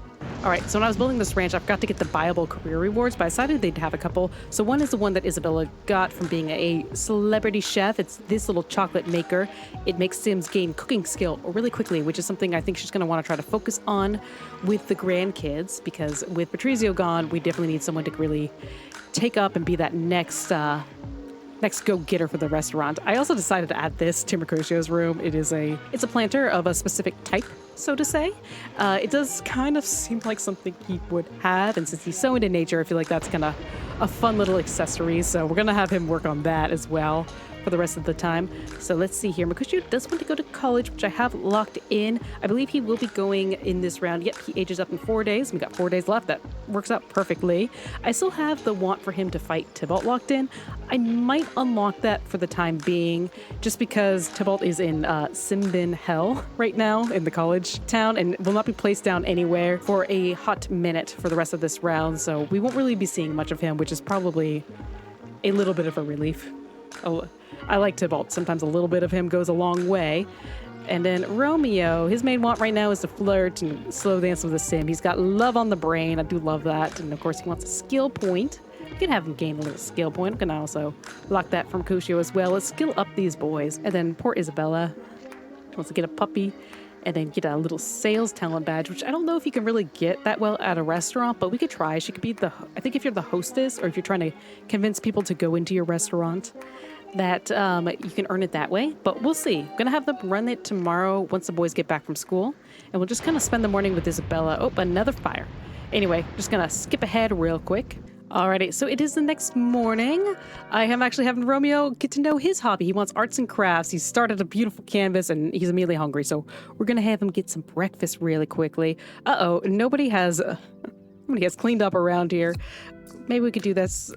all right, so when I was building this ranch, I forgot to get the buyable career rewards, but I decided they'd have a couple. So one is the one that Isabella got from being a celebrity chef. It's this little chocolate maker. It makes Sims gain cooking skill really quickly, which is something I think she's going to want to try to focus on with the grandkids, because with Patricio gone, we definitely need someone to really take up and be that next go-getter for the restaurant. I also decided to add this to Mercutio's room. It's a planter of a specific type, so to say. It does kind of seem like something he would have, and since he's so into nature, I feel like that's kind of a fun little accessory, so we're gonna have him work on that as well for the rest of the time. So let's see here. Mercutio does want to go to college, which I have locked in. I believe he will be going in this round. Yep, he ages up in 4 days. We got 4 days left. That works out perfectly. I still have the want for him to fight Tybalt locked in. I might unlock that for the time being, just because Tybalt is in Simbin Hell right now in the college town and will not be placed down anywhere for a hot minute for the rest of this round. So we won't really be seeing much of him, which is probably a little bit of a relief. I like Tybalt. Sometimes a little bit of him goes a long way. And then Romeo, his main want right now is to flirt and slow dance with a sim. He's got love on the brain. I do love that. And of course, he wants a skill point. You can have him gain a little skill point. I'm going to also lock that from Mercutio as well. Let's skill up these boys. And then poor Isabella wants to get a puppy and then get a little sales talent badge, which I don't know if you can really get that well at a restaurant, but we could try. She could be I think if you're the hostess or if you're trying to convince people to go into your restaurant, that you can earn it that way. But we'll see. I'm going to have them run it tomorrow once the boys get back from school. And we'll just kind of spend the morning with Isabella. Oh, another fire. Anyway, just going to skip ahead real quick. Alrighty, so it is the next morning. I am actually having Romeo get to know his hobby. He wants arts and crafts. He started a beautiful canvas and he's immediately hungry. So we're going to have him get some breakfast really quickly. Uh-oh, nobody has cleaned up around here. Maybe we could do this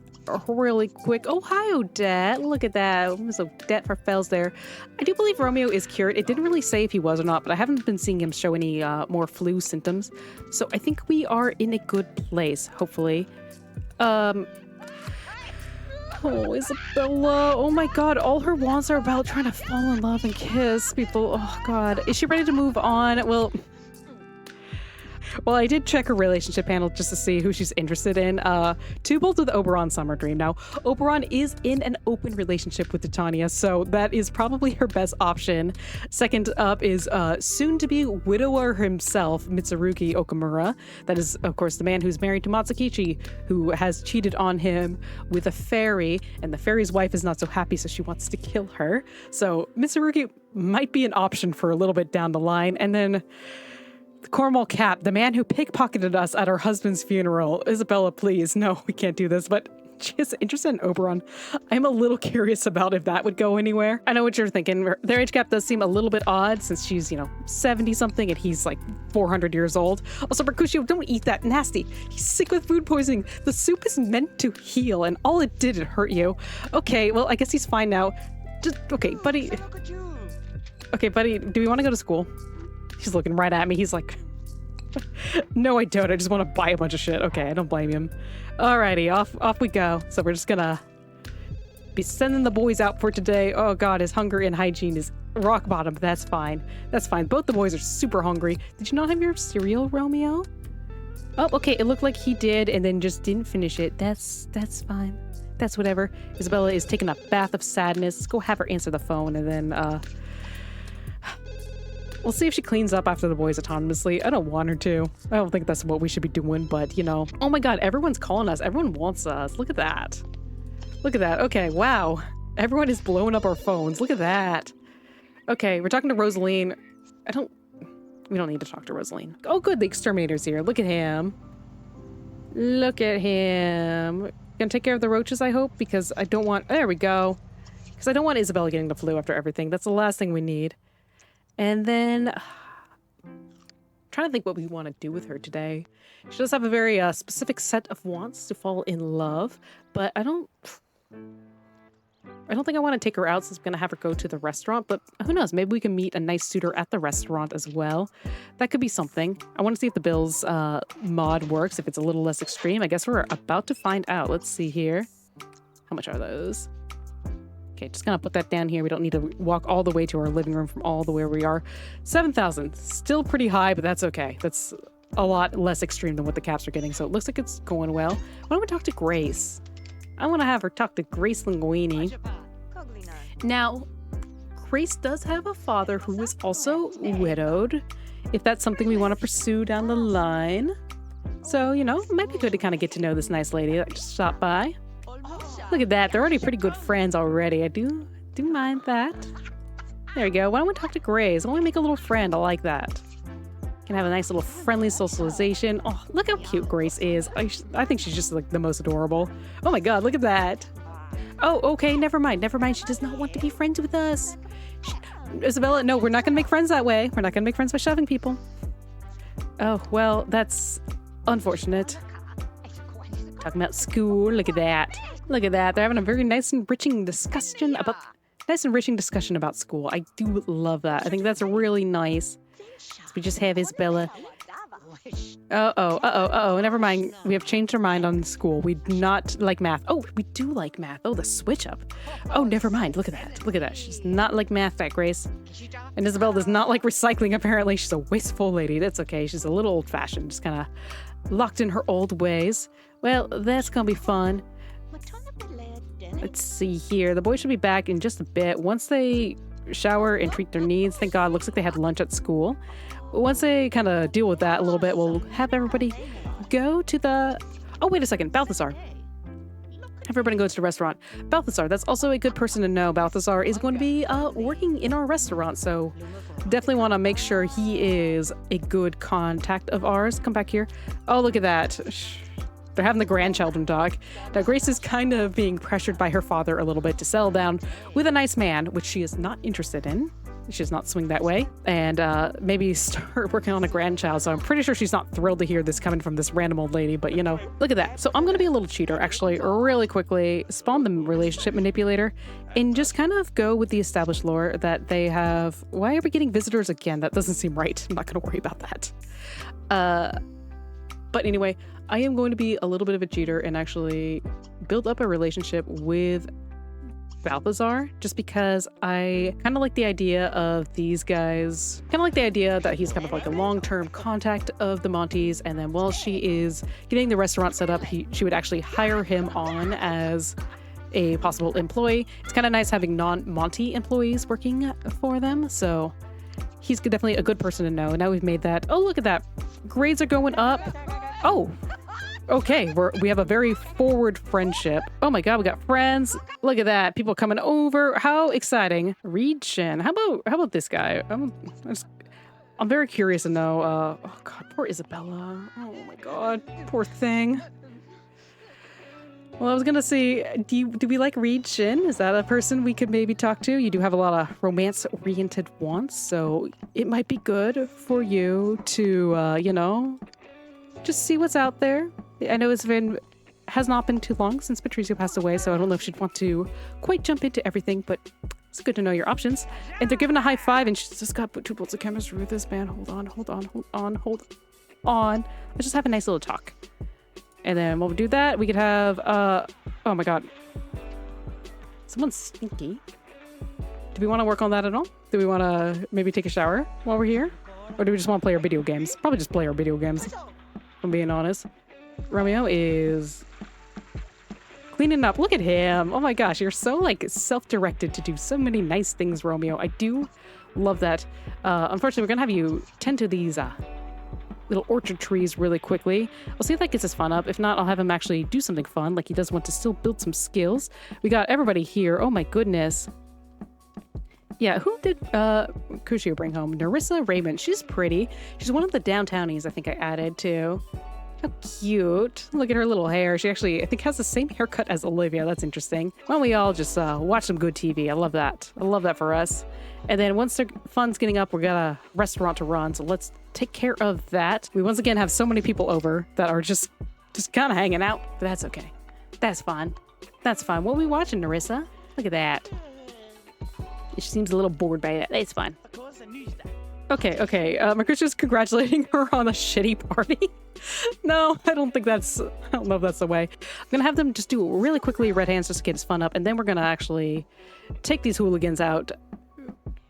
really quick. Oh, hi, Odette. Look at that. There's Odette for Fells there. I do believe Romeo is cured. It didn't really say if he was or not, but I haven't been seeing him show any more flu symptoms. So I think we are in a good place, hopefully. Oh, Isabella. Oh my god, all her wants are about trying to fall in love and kiss people. Oh god. Is she ready to move on? Well, I did check her relationship panel just to see who she's interested in. Tybalt with Oberon Summer Dream. Now, Oberon is in an open relationship with Titania, so that is probably her best option. Second up is soon-to-be widower himself, Mitsurugi Okamura. That is, of course, the man who's married to Matsukichi, who has cheated on him with a fairy, and the fairy's wife is not so happy, so she wants to kill her. So Mitsurugi might be an option for a little bit down the line. And then Cornwall Cap, the man who pickpocketed us at her husband's funeral. Isabella, please. No, we can't do this, but she is interested in Oberon. I'm a little curious about if that would go anywhere. I know what you're thinking. Their age gap does seem a little bit odd since she's, 70-something and he's like 400 years old. Also, Mercutio, don't eat that. Nasty. He's sick with food poisoning. The soup is meant to heal and all it did, it hurt you. Okay, well, I guess he's fine now. Okay, buddy. Okay, buddy, do we want to go to school? He's looking right at me. He's like, no, I don't. I just want to buy a bunch of shit. Okay, I don't blame him. Alrighty, off we go. So we're just gonna be sending the boys out for today. Oh god, his hunger and hygiene is rock bottom. But that's fine. That's fine. Both the boys are super hungry. Did you not have your cereal, Romeo? Oh, okay. It looked like he did and then just didn't finish it. That's fine. That's whatever. Isabella is taking a bath of sadness. Let's go have her answer the phone and then we'll see if she cleans up after the boys autonomously. I don't want her to. I don't think that's what we should be doing, but oh my god, everyone's calling us. Everyone wants us. Look at that. Look at that. Okay, wow. Everyone is blowing up our phones. Look at that. Okay, we're talking to Rosaline. We don't need to talk to Rosaline. Oh good, the exterminator's here. Look at him. Look at him. Gonna take care of the roaches, I hope, because I don't want... There we go. Because I don't want Isabella getting the flu after everything. That's the last thing we need. And then, trying to think what we want to do with her today. She does have a very specific set of wants to fall in love, but I don't think I want to take her out since I'm going to have her go to the restaurant, but who knows, maybe we can meet a nice suitor at the restaurant as well. That could be something. I want to see if the Bills mod works, if it's a little less extreme. I guess we're about to find out. Let's see here. How much are those? Okay, just gonna put that down here. We don't need to walk all the way to our living room from all the way where we are. 7,000, still pretty high, but that's okay. That's a lot less extreme than what the caps are getting, so it looks like it's going well. Why don't we talk to Grace? I want to have her talk to Grace Linguini. Now, Grace does have a father who is also widowed, if that's something we want to pursue down the line. So, it might be good to kind of get to know this nice lady that just stopped by. Look at that. They're already pretty good friends already. I do mind that. There we go. Why don't we talk to Grace? Why don't we make a little friend? I like that. Can have a nice little friendly socialization. Oh, look how cute Grace is. I think she's just like the most adorable. Oh my god, look at that. Oh, okay. Never mind. She does not want to be friends with us. Isabella, no, we're not going to make friends that way. We're not going to make friends by shoving people. Oh, well, that's unfortunate. Talking about school. Look at that. Look at that. They're having a very nice enriching discussion about school. I do love that. I think that's really nice. So we just have Isabella Uh-oh. Never mind. We have changed our mind on school. We do not like math. Oh, we do like math. Oh, the switch up. Oh, never mind. Look at that. Look at that. She's not like math, that Grace. And Isabella does not like recycling, apparently. She's a wasteful lady. That's okay. She's a little old-fashioned, just kind of locked in her old ways. Well, that's gonna be fun. Let's see here. The boys should be back in just a bit. Once they shower and treat their needs, thank God, looks like they had lunch at school. Once they kind of deal with that a little bit, we'll have everybody go to the... Oh, wait a second. Balthazar. Everybody goes to the restaurant. Balthazar, that's also a good person to know. Balthazar is going to be working in our restaurant, so definitely want to make sure he is a good contact of ours. Come back here. Oh, look at that. They're having the grandchildren talk. Now, Grace is kind of being pressured by her father a little bit to settle down with a nice man, which she is not interested in. She does not swing that way. And maybe start working on a grandchild. So I'm pretty sure she's not thrilled to hear this coming from this random old lady. But, you know, look at that. So I'm going to be a little cheater, actually, really quickly. Spawn the relationship manipulator. And just kind of go with the established lore that they have... Why are we getting visitors again? That doesn't seem right. I'm not going to worry about that. But anyway, I am going to be a little bit of a cheater and actually build up a relationship with Balthazar, just because I kind of like the idea of these guys, kind of like the idea that he's kind of like a long-term contact of the Montys, and then while she is getting the restaurant set up, she would actually hire him on as a possible employee. It's kind of nice having non-Monty employees working for them, so he's definitely a good person to know. Now we've made that. Oh, look at that. Grades are going up. Oh, okay. We have a very forward friendship. Oh my God, we got friends. Look at that. People coming over. How exciting. Reed Shin. How about this guy? I'm very curious to know. Oh God, poor Isabella. Oh my God, poor thing. Well, I was gonna say, do we like Reed Shin? Is that a person we could maybe talk to? You do have a lot of romance-oriented wants, so it might be good for you to, you know, just see what's out there. I know has not been too long since Patricio passed away, so I don't know if she'd want to quite jump into everything, but it's good to know your options. And they're giving a high five, and she's just got 2 bolts of chemistry with this man. Hold on. Let's just have a nice little talk. And then while we do that, we could have, oh my God. Someone's stinky. Do we want to work on that at all? Do we want to maybe take a shower while we're here? Or do we just want to play our video games? Probably just play our video games, if I'm being honest. Romeo is cleaning up. Look at him. Oh my gosh, you're so like self-directed to do so many nice things, Romeo. I do love that. Unfortunately, we're gonna have you tend to these little orchard trees really quickly. I'll see if that gets his fun up. If not, I'll have him actually do something fun, like he does want to still build some skills. We got everybody here. Oh my goodness. Yeah, who did Mercutio bring home? Narissa Raymond. She's pretty. She's one of the downtownies I think I added too. How cute. Look at her little hair. She actually, I think, has the same haircut as Olivia. That's interesting. Why don't we all just watch some good TV? I love that. I love that for us. And then once the fun's getting up, we got a restaurant to run. So let's take care of that. We once again have so many people over that are just kind of hanging out. But that's okay. That's fine. That's fine. What are we watching, Narissa? Look at that. She seems a little bored by it. It's fine. Okay. Mercutio's congratulating her on a shitty party. No, I don't know if that's the way. I'm gonna have them just do really quickly red hands just to get his fun up, and then we're gonna actually take these hooligans out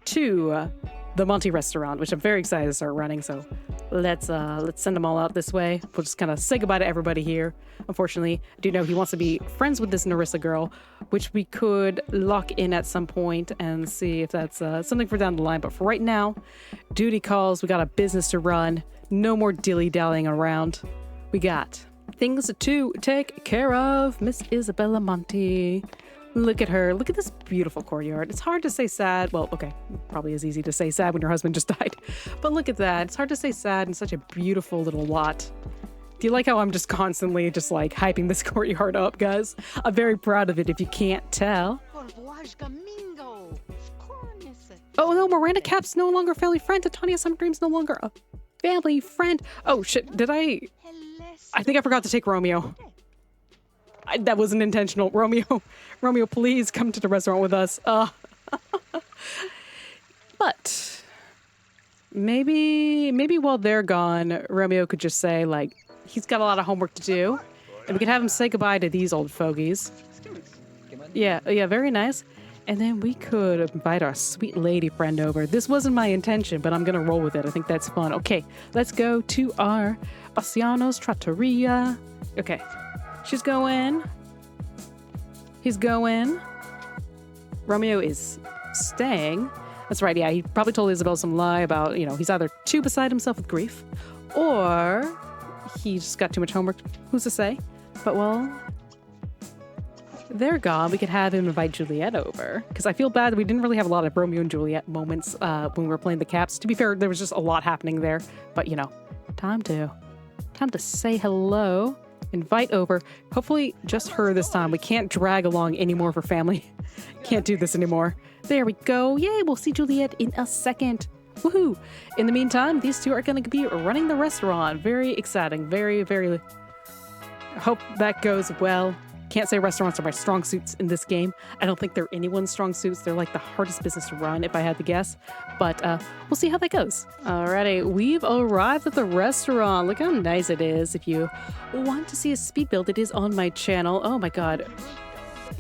to the Monty restaurant, which I'm very excited to start running. So let's send them all out this way. We'll just kind of say goodbye to everybody here. Unfortunately, I do know he wants to be friends with this Narissa girl, which we could lock in at some point and see if that's something for down the line. But for right now, duty calls. We got a business to run. No more dilly-dallying around. We got things to take care of. Miss Isabella Monty. Look at her. Look at this beautiful courtyard. It's hard to say sad. Well, okay, probably is easy to say sad when your husband just died. But look at that. It's hard to say sad in such a beautiful little lot. Do you like how I'm just constantly just like hyping this courtyard up, guys? I'm very proud of it if you can't tell. Oh no, Miranda Cap's no longer a family friend. Titania Summer no longer a family friend. Oh shit, I think I forgot to take Romeo. That wasn't intentional. Romeo, please come to the restaurant with us. But Maybe while they're gone, Romeo could just say, like, he's got a lot of homework to do. And we could have him say goodbye to these old fogies. Yeah, very nice. And then we could invite our sweet lady friend over. This wasn't my intention, but I'm going to roll with it. I think that's fun. Okay, let's go to our Oceanos Trattoria. Okay, she's going. He's going. Romeo is staying. That's right, yeah, he probably told Isabella some lie about, he's either too beside himself with grief or he just got too much homework. Who's to say? But, well, they're gone. We could have him invite Juliette over. Because I feel bad that we didn't really have a lot of Romeo and Juliette moments when we were playing the Caps. To be fair, there was just a lot happening there. But, time to say hello. Invite over. Hopefully just her this time. We can't drag along any more of her family. Can't do this anymore. There we go. Yay, we'll see Juliette in a second. Woohoo! In the meantime, these two are going to be running the restaurant. Very exciting. Very, very... Hope that goes well. Can't say restaurants are my strong suits in this game. I don't think they're anyone's strong suits. They're like the hardest business to run, if I had to guess. But we'll see how that goes. Alrighty, we've arrived at the restaurant. Look how nice it is. If you want to see a speed build, it is on my channel. Oh my god.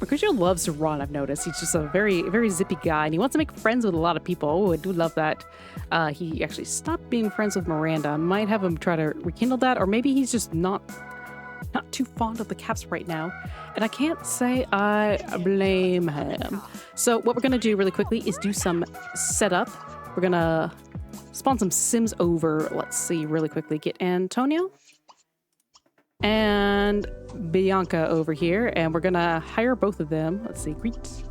Mercutio loves to run, I've noticed. He's just a very, very zippy guy, and he wants to make friends with a lot of people. Oh, I do love that. He actually stopped being friends with Miranda. I might have him try to rekindle that, or maybe he's just not too fond of the Caps right now, and I can't say I blame him. So what we're gonna do really quickly is do some setup. We're gonna spawn some Sims over. Let's see really quickly. Get Antonio and Bianca over here, and we're gonna hire both of them. Let's see. Greet.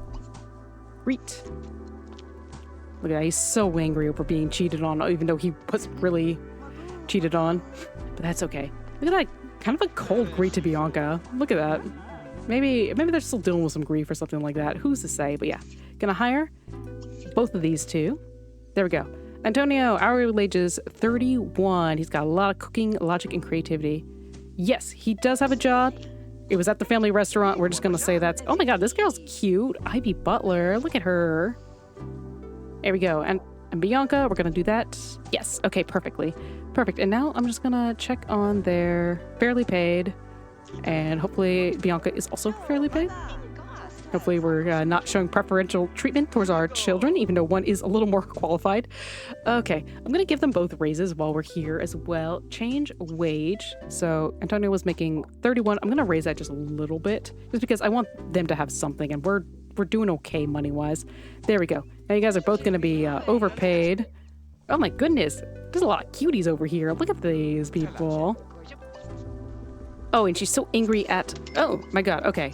Look at that. He's so angry over being cheated on, even though he was really cheated on. But that's okay. Look at that. Kind of a cold greet to Bianca. Look at that. Maybe they're still dealing with some grief or something like that. Who's to say? But yeah, gonna hire both of these two. There we go. Antonio, hourly wages 31. He's got a lot of cooking, logic, and creativity. Yes, he does have a job. It was at the family restaurant. We're just gonna say that's... Oh my god, this girl's cute. Ivy Butler. Look at her. There we go. And Bianca, we're gonna do that. Yes. Okay, perfectly. Perfect. And now I'm just gonna check on their fairly paid, and hopefully Bianca is also fairly paid. Hopefully we're not showing preferential treatment towards our children, even though one is a little more qualified. Okay, I'm gonna give them both raises while we're here as well. Change wage. So Antonio was making 31. I'm gonna raise that just a little bit, just because I want them to have something, and we're doing okay money-wise. There we go. Now you guys are both gonna be overpaid. Oh my goodness. There's a lot of cuties over here. Look at these people. Oh, and she's so angry at... Oh, my God. Okay.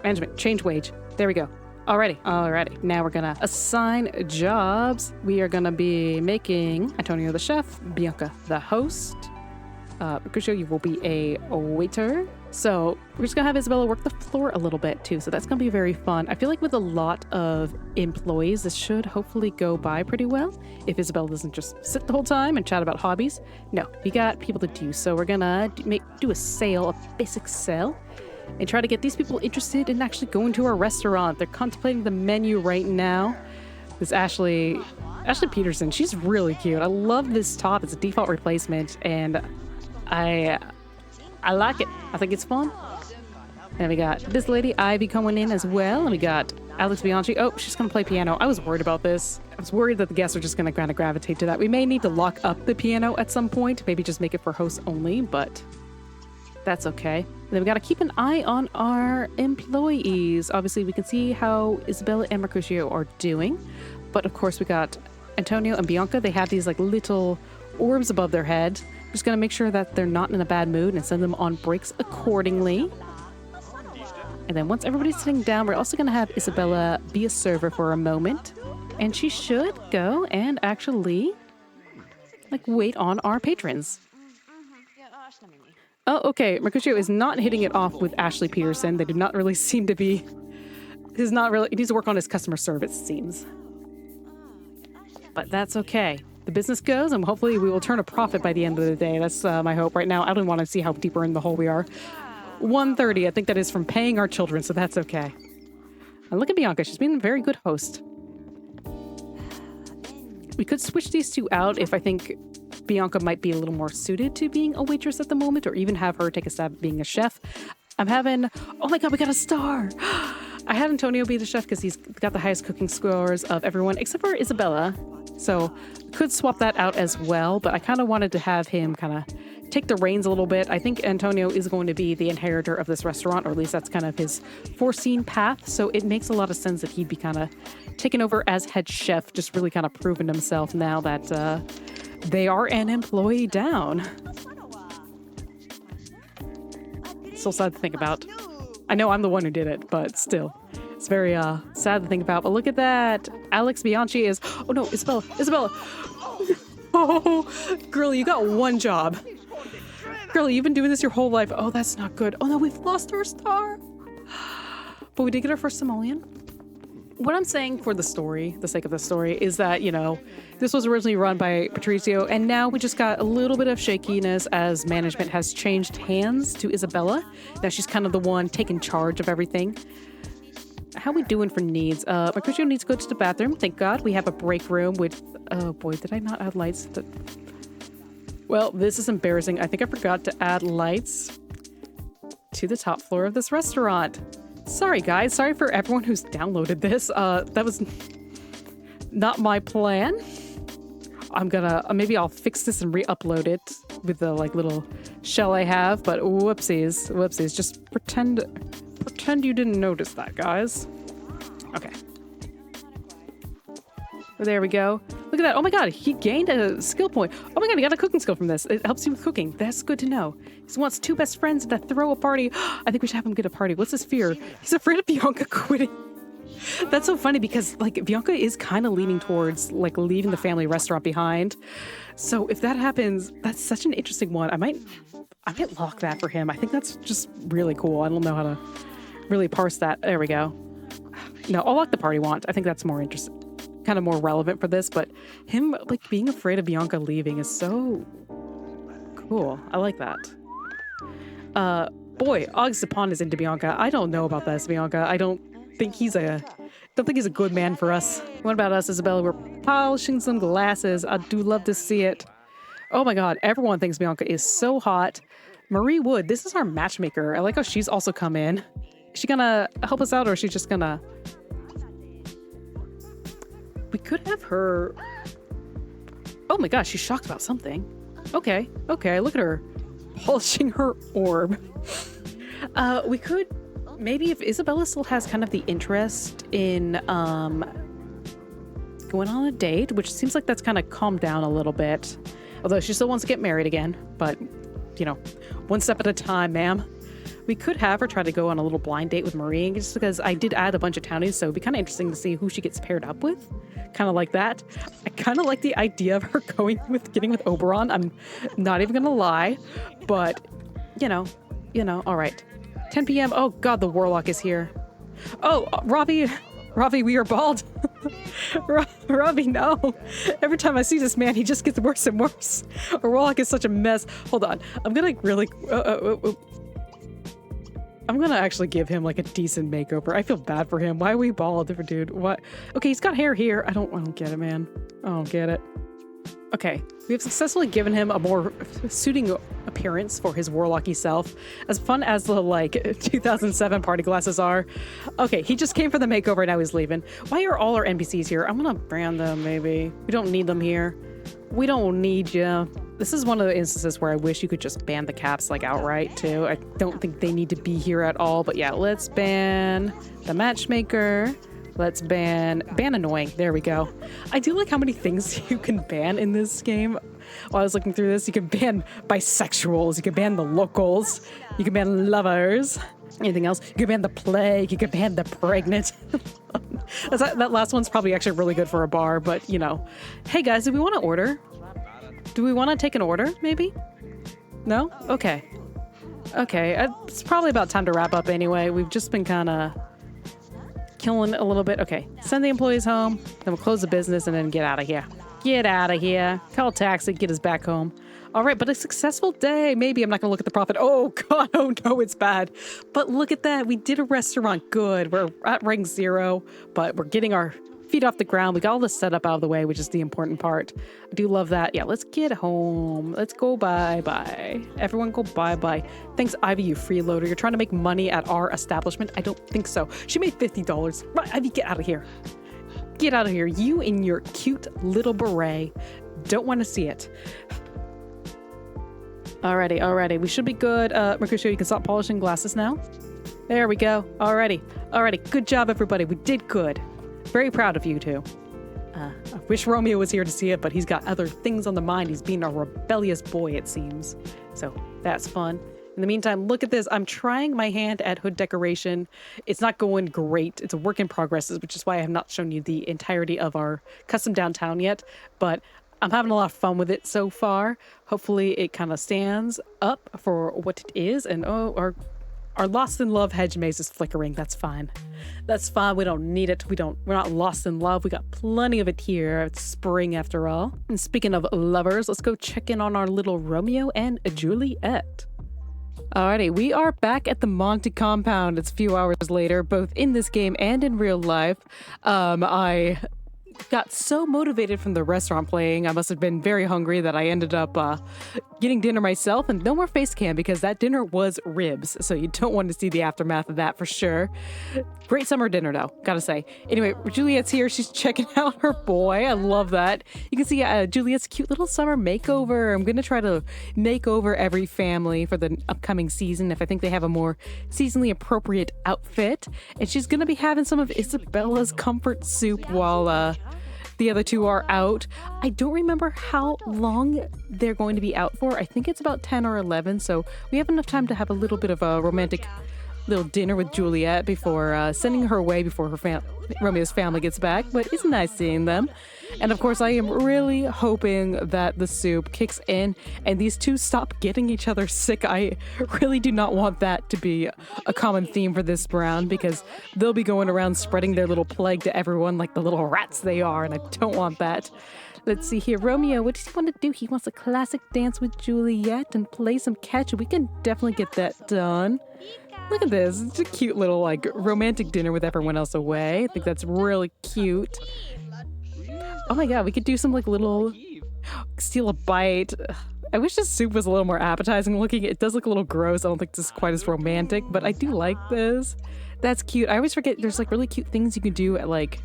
Management. Change wage. There we go. Alrighty. Now we're gonna assign jobs. We are gonna be making Antonio the chef, Bianca the host. Mercutio, you will be a waiter. So we're just gonna have Isabella work the floor a little bit too. So that's gonna be very fun. I feel like with a lot of employees, this should hopefully go by pretty well. If Isabella doesn't just sit the whole time and chat about hobbies. No, we got people to do. So we're gonna do a sale, a basic sale, and try to get these people interested in actually going to our restaurant. They're contemplating the menu right now. This Ashley Peterson, she's really cute. I love this top. It's a default replacement, and I like it. I think it's fun. And we got this lady, Ivy, coming in as well. And we got Alex Bianchi. Oh, she's going to play piano. I was worried about this. I was worried that the guests are just going to kind of gravitate to that. We may need to lock up the piano at some point. Maybe just make it for hosts only, but that's okay. And then we got to keep an eye on our employees. Obviously, we can see how Isabella and Mercutio are doing. But of course, we got Antonio and Bianca. They have these like little orbs above their head. Just gonna make sure that they're not in a bad mood and send them on breaks accordingly. And then once everybody's sitting down, we're also gonna have Isabella be a server for a moment. And she should go and actually like wait on our patrons. Oh, okay. Mercutio is not hitting it off with Ashley Peterson. They do not really seem to be... He needs to work on his customer service, it seems. But that's okay. The business goes, and hopefully we will turn a profit by the end of the day. That's my hope. Right now, I don't want to see how deeper in the hole we are. 130, I think that is from paying our children, so that's okay. And look at Bianca. She's been a very good host. We could switch these two out if I think Bianca might be a little more suited to being a waitress at the moment, or even have her take a stab at being a chef. I'm having, oh my god, we got a star! I had Antonio be the chef because he's got the highest cooking scores of everyone except for Isabella. So could swap that out as well, but I kind of wanted to have him kind of take the reins a little bit. I think Antonio is going to be the inheritor of this restaurant, or at least that's kind of his foreseen path. So it makes a lot of sense that he'd be kind of taken over as head chef, just really kind of proven himself now that they are an employee down. So sad to think about. I know I'm the one who did it, but still. It's very sad to think about. But look at that. Alex Bianchi is... Oh no, Isabella. Isabella. Oh, girlie, you got one job. Girlie, you've been doing this your whole life. Oh, that's not good. Oh no, we've lost our star. But we did get our first simoleon. What I'm saying for the story, the sake of the story, is that, you know, this was originally run by Patricio, and now we just got a little bit of shakiness as management has changed hands to Isabella. Now she's kind of the one taking charge of everything. How we doing for needs? Mercutio needs to go to the bathroom. Thank God. We have a break room with... Oh boy, did I not add lights? Well, this is embarrassing. I think I forgot to add lights to the top floor of this restaurant. Sorry, guys. Sorry for everyone who's downloaded this. That was not my plan. I'm gonna... maybe I'll fix this and re-upload it with the, like, little shell I have. But whoopsies. Whoopsies. Just pretend you didn't notice that, guys. Okay. There we go. Look at that. Oh my god, he gained a skill point. Oh my god, he got a cooking skill from this. It helps you with cooking. That's good to know. He wants two best friends to throw a party. I think we should have him get a party. What's his fear? He's afraid of Bianca quitting. That's so funny because, like, Bianca is kind of leaning towards, like, leaving the family restaurant behind. So if that happens, that's such an interesting one. I might lock that for him. I think that's just really cool. I don't know how to really parse that. There we go. No, I'll lock the party want. I think that's more interesting. Kind of more relevant for this, but him, like, being afraid of Bianca leaving is so cool. I like that. Boy, Ogstapon is into Bianca. I don't know about this, Bianca. I don't think he's a good man for us. What about us, Isabella? We're polishing some glasses. I do love to see it. Oh my god, everyone thinks Bianca is so hot. Marie Wood, this is our matchmaker. I like how she's also come in. Is she gonna help us out, or is she just gonna... We could have her... Oh my gosh, she's shocked about something. Okay, look at her. Polishing her orb. We could... Maybe if Isabella still has kind of the interest in going on a date, which seems like that's kind of calmed down a little bit. Although she still wants to get married again. But, you know, one step at a time, ma'am. We could have her try to go on a little blind date with Marie, just because I did add a bunch of townies, so it'd be kind of interesting to see who she gets paired up with. Kind of like that. I kind of like the idea of her getting with Oberon. I'm not even gonna lie, but you know, all right. 10 p.m. Oh god, the warlock is here. Oh, Robbie, we are bald. Robbie, no. Every time I see this man, he just gets worse and worse. Our warlock is such a mess. Hold on, I'm gonna really... I'm gonna actually give him, like, a decent makeover. I feel bad for him. Why are we bald, different dude? What? Okay, he's got hair here. I don't get it, man. I don't get it. Okay, we have successfully given him a more suiting appearance for his warlocky self. As fun as the, like, 2007 party glasses are. Okay, he just came for the makeover, now he's leaving. Why are all our NPCs here? I'm gonna brand them, maybe. We don't need them here. We don't need you. This is one of the instances where I wish you could just ban the caps, like, outright, too. I don't think they need to be here at all. But yeah, let's ban the matchmaker. Let's ban annoying. There we go. I do like how many things you can ban in this game. While I was looking through this, you can ban bisexuals. You can ban the locals. You can ban lovers. Anything else? You can ban the plague. You can ban the pregnant. That last one's probably actually really good for a bar, but, you know. Hey, guys, do we want to order? Do we want to take an order, maybe? No? Okay. Okay, it's probably about time to wrap up anyway. We've just been kind of killing a little bit. Okay, send the employees home, then we'll close the business and then get out of here. Get out of here. Call a taxi, get us back home. All right, but a successful day. Maybe I'm not going to look at the profit. Oh, God, oh no, it's bad. But look at that. We did a restaurant. Good. We're at rank 0, but we're getting our feet off the ground. We got all the setup out of the way, which is the important part. I do love that. Yeah, let's get home. Let's go bye-bye. Everyone go bye-bye. Thanks, Ivy, you freeloader. You're trying to make money at our establishment? I don't think so. She made $50. Right, Ivy, get out of here. Get out of here. You and your cute little beret. Don't want to see it. Alrighty. We should be good. Mercutio, you can stop polishing glasses now. There we go. Alrighty. Good job, everybody. We did good. Very proud of you two. I wish Romeo was here to see it, but he's got other things on the mind. He's being a rebellious boy, it seems. So that's fun. In the meantime, look at this. I'm trying my hand at hood decoration. It's not going great. It's a work in progress, which is why I have not shown you the entirety of our custom downtown yet. But I'm having a lot of fun with it so far. Hopefully it kind of stands up for what it is. And our lost in love hedge maze is flickering. That's fine. That's fine. We don't need it. We're not lost in love. We got plenty of it here. It's spring after all. And speaking of lovers, let's go check in on our little Romeo and Juliette. Alrighty, we are back at the Monty compound. It's a few hours later, both in this game and in real life. I got so motivated from the restaurant playing. I must have been very hungry that I ended up getting dinner myself, and no more face cam because that dinner was ribs. So you don't want to see the aftermath of that for sure. Great summer dinner though, gotta say. Anyway, Juliette's here. She's checking out her boy. I love that. You can see Juliette's cute little summer makeover. I'm gonna try to make over every family for the upcoming season if I think they have a more seasonally appropriate outfit. And she's gonna be having some of Isabella's comfort soup while the other two are out. I don't remember how long they're going to be out for. I think it's about 10 or 11, so we have enough time to have a little bit of a romantic little dinner with Juliette before sending her away before her Romeo's family gets back, but it's nice seeing them. And of course, I am really hoping that the soup kicks in and these two stop getting each other sick. I really do not want that to be a common theme for this round because they'll be going around spreading their little plague to everyone like the little rats they are, and I don't want that. Let's see here. Romeo, what does he want to do? He wants a classic dance with Juliette and play some catch. We can definitely get that done. Look at this. It's a cute little, like, romantic dinner with everyone else away. I think that's really cute. Oh my god, we could do some, like, little... steal a bite. I wish this soup was a little more appetizing looking. It does look a little gross. I don't think this is quite as romantic, but I do like this. That's cute. I always forget there's, like, really cute things you can do at, like...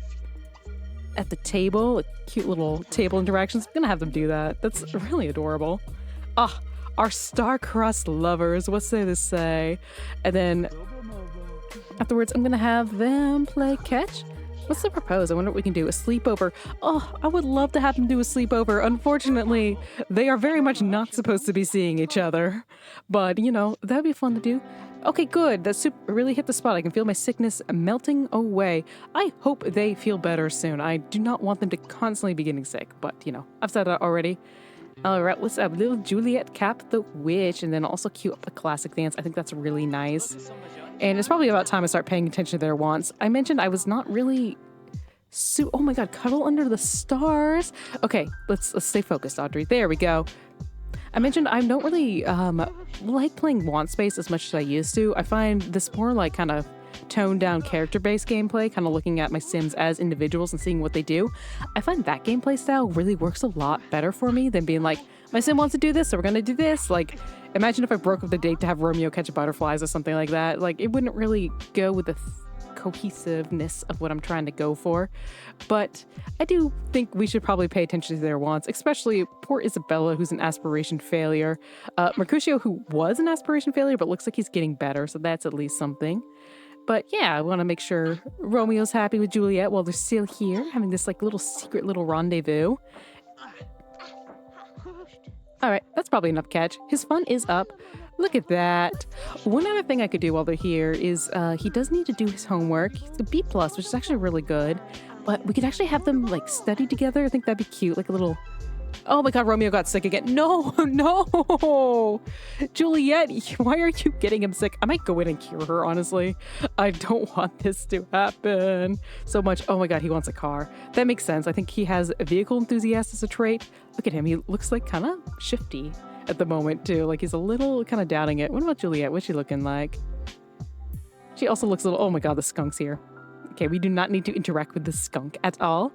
at the table. Like, cute little table interactions. I'm gonna have them do that. That's really adorable. Ah! Our star-crossed lovers, what's there to say? And then afterwards, I'm gonna have them play catch. What's the propose? I wonder what we can do. A sleepover. Oh, I would love to have them do a sleepover. Unfortunately, they are very much not supposed to be seeing each other. But, you know, that'd be fun to do. Okay, good. That soup really hit the spot. I can feel my sickness melting away. I hope they feel better soon. I do not want them to constantly be getting sick. But, you know, I've said that already. All right, let's have little Juliette cap the witch and then also cue up a classic dance. I think that's really nice. And it's probably about time I start paying attention to their wants. I mentioned I was not really... oh my god, cuddle under the stars. Okay, let's stay focused, Audrey. There we go. I mentioned I don't really like playing want space as much as I used to. I find this more like kind of toned down character-based gameplay, kind of looking at my Sims as individuals and seeing what they do. I find that gameplay style really works a lot better for me than being like, my Sim wants to do this, so we're gonna do this. Like, imagine if I broke up the date to have Romeo catch butterflies or something like that. Like, it wouldn't really go with the cohesiveness of what I'm trying to go for. But I do think we should probably pay attention to their wants, especially poor Isabella, who's an aspiration failure. Mercutio, who was an aspiration failure, but looks like he's getting better, so that's at least something. But yeah, I want to make sure Romeo's happy with Juliette while they're still here, having this like little secret little rendezvous. All right, that's probably enough catch. His fun is up. Look at that. One other thing I could do while they're here is he does need to do his homework. He's a B+, which is actually really good. But we could actually have them like study together. I think that'd be cute, like a little... Oh my god, Romeo got sick again. No, no! Juliette, why are you getting him sick? I might go in and cure her, honestly. I don't want this to happen so much. Oh my god, he wants a car. That makes sense. I think he has a vehicle enthusiast as a trait. Look at him. He looks like kind of shifty at the moment, too. Like, he's a little kind of doubting it. What about Juliette? What's she looking like? She also looks a little... Oh my god, the skunk's here. Okay, we do not need to interact with the skunk at all.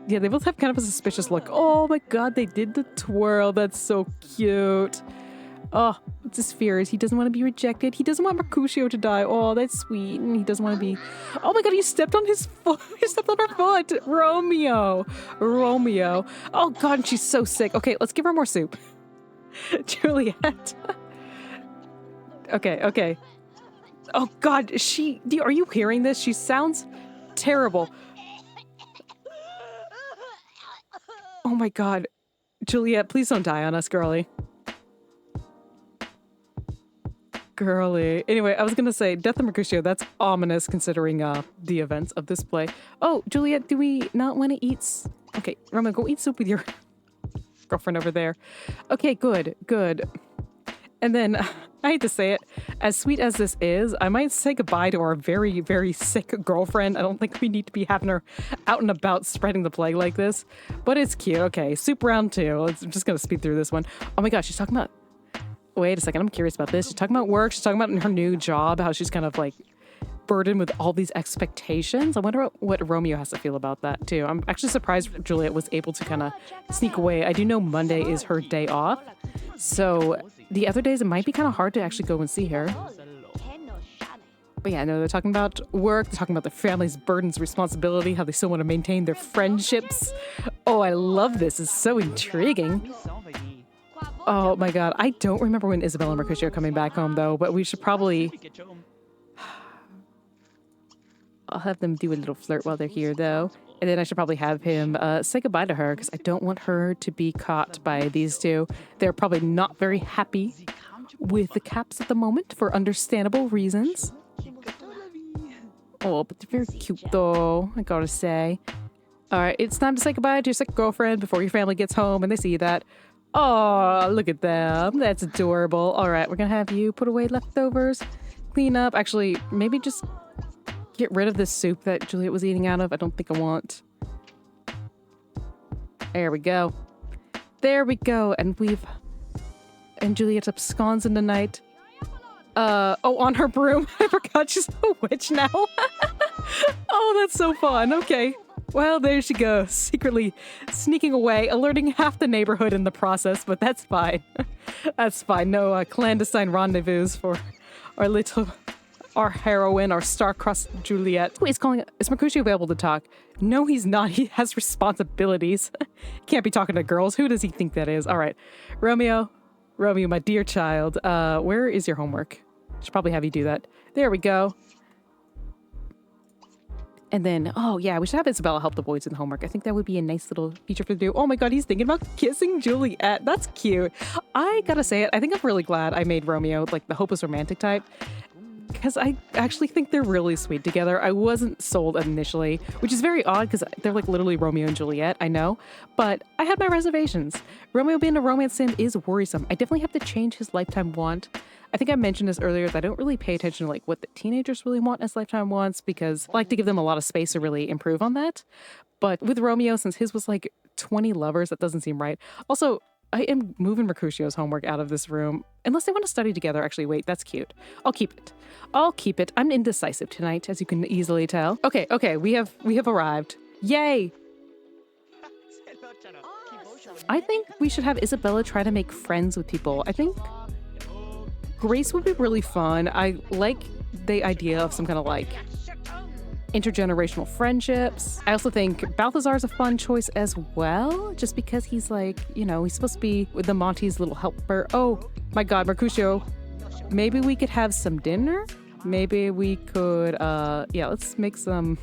Yeah, they both have kind of a suspicious look. Oh my god, they did the twirl. That's so cute. Oh, what's his fears? He doesn't want to be rejected. He doesn't want Mercutio to die. Oh, that's sweet. And he doesn't want to be... Oh my god, he stepped on his foot. He stepped on her foot. Romeo. Romeo. Oh god, she's so sick. Okay, let's give her more soup. Juliette. Okay. Oh god, are you hearing this? She sounds terrible. Oh my god. Juliette, please don't die on us, girly. Girly. Anyway, I was gonna say, Death of Mercutio, that's ominous considering the events of this play. Oh, Juliette, do we not want to eat... Okay, Romeo, go eat soup with your girlfriend over there. Okay, good. And then, I hate to say it, as sweet as this is, I might say goodbye to our very, very sick girlfriend. I don't think we need to be having her out and about spreading the plague like this. But it's cute. Okay, soup round 2. I'm just gonna speed through this one. Oh my gosh, she's talking about... Wait a second, I'm curious about this. She's talking about work. She's talking about her new job, how she's kind of like burdened with all these expectations. I wonder what Romeo has to feel about that too. I'm actually surprised Juliette was able to kind of sneak away. I do know Monday is her day off. So the other days it might be kind of hard to actually go and see her. But yeah, no, they're talking about work. They're talking about their family's burdens, responsibility, how they still want to maintain their friendships. Oh, I love this. It's so intriguing. Oh my god, I don't remember when Isabella and Mercutio are coming back home though, but we should probably... I'll have them do a little flirt while they're here though. And then I should probably have him say goodbye to her because I don't want her to be caught by these two. They're probably not very happy with the caps at the moment for understandable reasons. Oh, but they're very cute though, I gotta say. Alright, it's time to say goodbye to your sick girlfriend before your family gets home and they see that. Oh, look at them. That's adorable. All right, we're going to have you put away leftovers, clean up. Actually, maybe just get rid of this soup that Juliette was eating out of. I don't think I want. There we go. There we go. And Juliette's absconds in the night. On her broom. I forgot she's a witch now. Oh, that's so fun. Okay. Well, there she goes, secretly sneaking away, alerting half the neighborhood in the process, but that's fine. That's fine. No clandestine rendezvous for our heroine, our star-crossed Juliette. Wait, is Mercutio available to talk? No, he's not. He has responsibilities. Can't be talking to girls. Who does he think that is? All right. Romeo, my dear child, where is your homework? Should probably have you do that. There we go. And then, oh yeah, we should have Isabella help the boys with homework. I think that would be a nice little feature for the do. Oh my god, he's thinking about kissing Juliette. That's cute. I gotta say it, I think I'm really glad I made Romeo like the hopeless romantic type. Because I actually think they're really sweet together. I wasn't sold initially, which is very odd because they're like literally Romeo and Juliette, I know. But I had my reservations. Romeo being a romance sim is worrisome. I definitely have to change his lifetime want. I think I mentioned this earlier that I don't really pay attention to like what the teenagers really want as lifetime wants because I like to give them a lot of space to really improve on that. But with Romeo, since his was like 20 lovers, that doesn't seem right. Also, I am moving Mercutio's homework out of this room. Unless they want to study together. Actually, wait, that's cute. I'll keep it. I'm indecisive tonight, as you can easily tell. Okay, we have arrived. Yay! I think we should have Isabella try to make friends with people. I think Grace would be really fun. I like the idea of some kind of like intergenerational friendships. I also think Balthazar is a fun choice as well, just because he's like, you know, he's supposed to be with the Monty's little helper. Oh my god, Mercutio. Maybe we could have some dinner? Maybe we could, yeah, let's make some...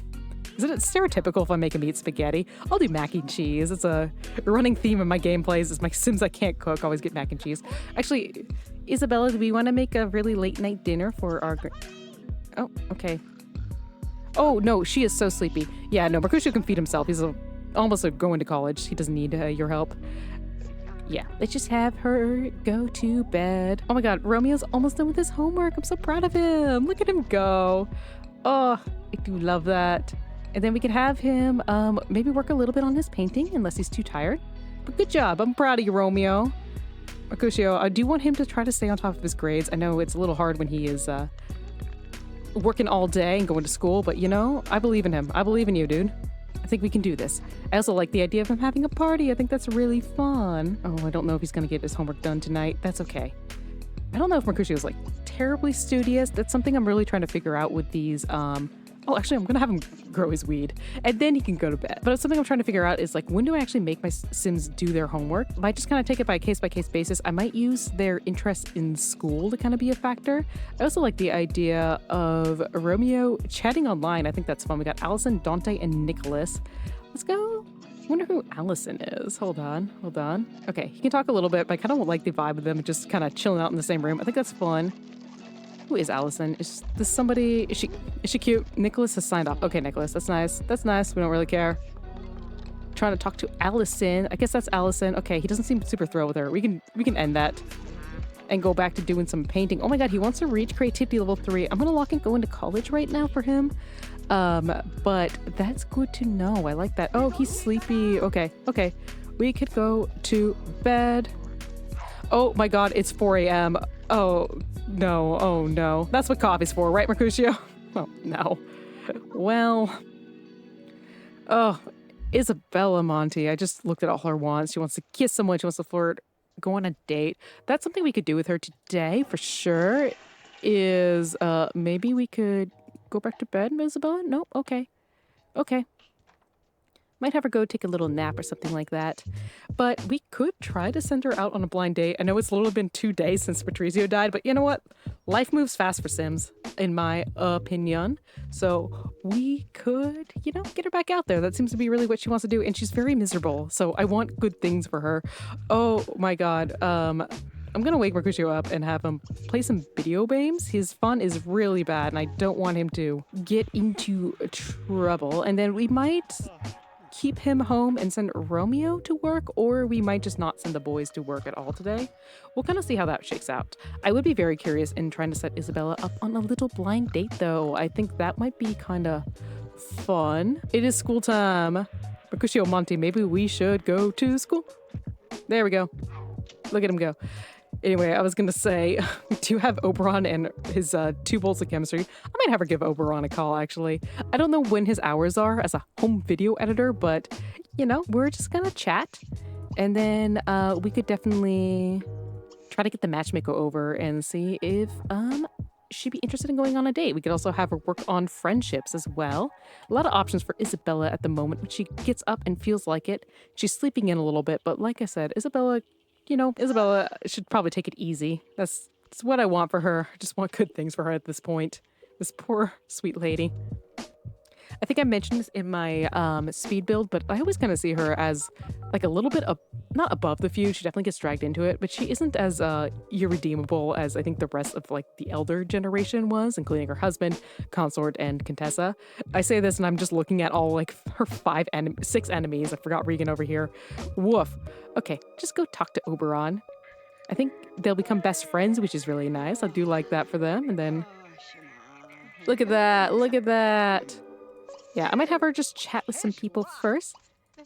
Is it stereotypical if I make him eat spaghetti? I'll do mac and cheese. It's a running theme of my gameplays is my Sims I can't cook always get mac and cheese. Actually, Isabella, do we want to make a really late night dinner for our... Oh, okay. Oh, no, she is so sleepy. Yeah, no, Mercutio can feed himself. He's almost going to college. He doesn't need your help. Yeah, let's just have her go to bed. Oh my god, Romeo's almost done with his homework. I'm so proud of him. Look at him go. Oh, I do love that. And then we could have him maybe work a little bit on his painting, unless he's too tired. But good job. I'm proud of you, Romeo. Mercutio, I do want him to try to stay on top of his grades. I know it's a little hard when he is working all day and going to school, but you know, I believe in him. I believe in you, dude. I think we can do this. I also like the idea of him having a party. I think that's really fun. Oh, I don't know if he's gonna get his homework done tonight. That's okay. I don't know if Mercutio is like terribly studious. That's something I'm really trying to figure out with these, oh, actually, I'm gonna have him grow his weed, and then he can go to bed. But it's something I'm trying to figure out is like, when do I actually make my Sims do their homework? If I just kind of take it by case basis, I might use their interest in school to kind of be a factor. I also like the idea of Romeo chatting online. I think that's fun. We got Allison, Dante, and Nicholas. Let's go. I wonder who Allison is. Hold on. Okay, he can talk a little bit, but I kind of like the vibe of them just kind of chilling out in the same room. I think that's fun. Who is Allison? Is this somebody? Is she cute? Nicholas has signed off. Okay, Nicholas, that's nice. That's nice. We don't really care. Trying to talk to Allison. I guess that's Allison. Okay, he doesn't seem super thrilled with her. We can end that and go back to doing some painting. Oh my god, he wants to reach creativity level 3. I'm gonna lock and go into college right now for him. But that's good to know. I like that. Oh, he's sleepy. Okay. We could go to bed. Oh my god, it's 4 a.m. Oh no. That's what coffee's for, right, Mercutio? Oh no. Well. Oh, Isabella, Monty. I just looked at all her wants. She wants to kiss someone. She wants to flirt. Go on a date. That's something we could do with her today for sure. Is maybe we could go back to bed, Isabella? Nope. Okay. Might have her go take a little nap or something like that. But we could try to send her out on a blind date. I know it's literally been 2 days since Patricio died, but you know what? Life moves fast for Sims, in my opinion. So we could, you know, get her back out there. That seems to be really what she wants to do. And she's very miserable. So I want good things for her. Oh my god. I'm going to wake Mercutio up and have him play some video games. His fun is really bad, and I don't want him to get into trouble. And then we might keep him home and send Romeo to work, or we might just not send the boys to work at all today. We'll kind of see how that shakes out. I would be very curious in trying to set Isabella up on a little blind date, though. I think that might be kind of fun. It is school time. Mercutio, Monty, maybe we should go to school. There we go. Look at him go. Anyway, I was going to say, we do have Oberon and his 2 bolts of chemistry. I might have her give Oberon a call, actually. I don't know when his hours are as a home video editor, but, you know, we're just going to chat. And then we could definitely try to get the matchmaker over and see if she'd be interested in going on a date. We could also have her work on friendships as well. A lot of options for Isabella at the moment, when she gets up and feels like it. She's sleeping in a little bit, but like I said, Isabella should probably take it easy. That's what I want for her. I just want good things for her at this point. This poor, sweet lady. I think I mentioned this in my speed build, but I always kind of see her as like a little bit not above the feud. She definitely gets dragged into it, but she isn't as irredeemable as I think the rest of like the elder generation was, including her husband, consort, and Contessa. I say this and I'm just looking at all like her 6 enemies. I forgot Regan over here. Woof. Okay, just go talk to Oberon. I think they'll become best friends, which is really nice. I do like that for them. And then look at that. Yeah, I might have her just chat with some people first.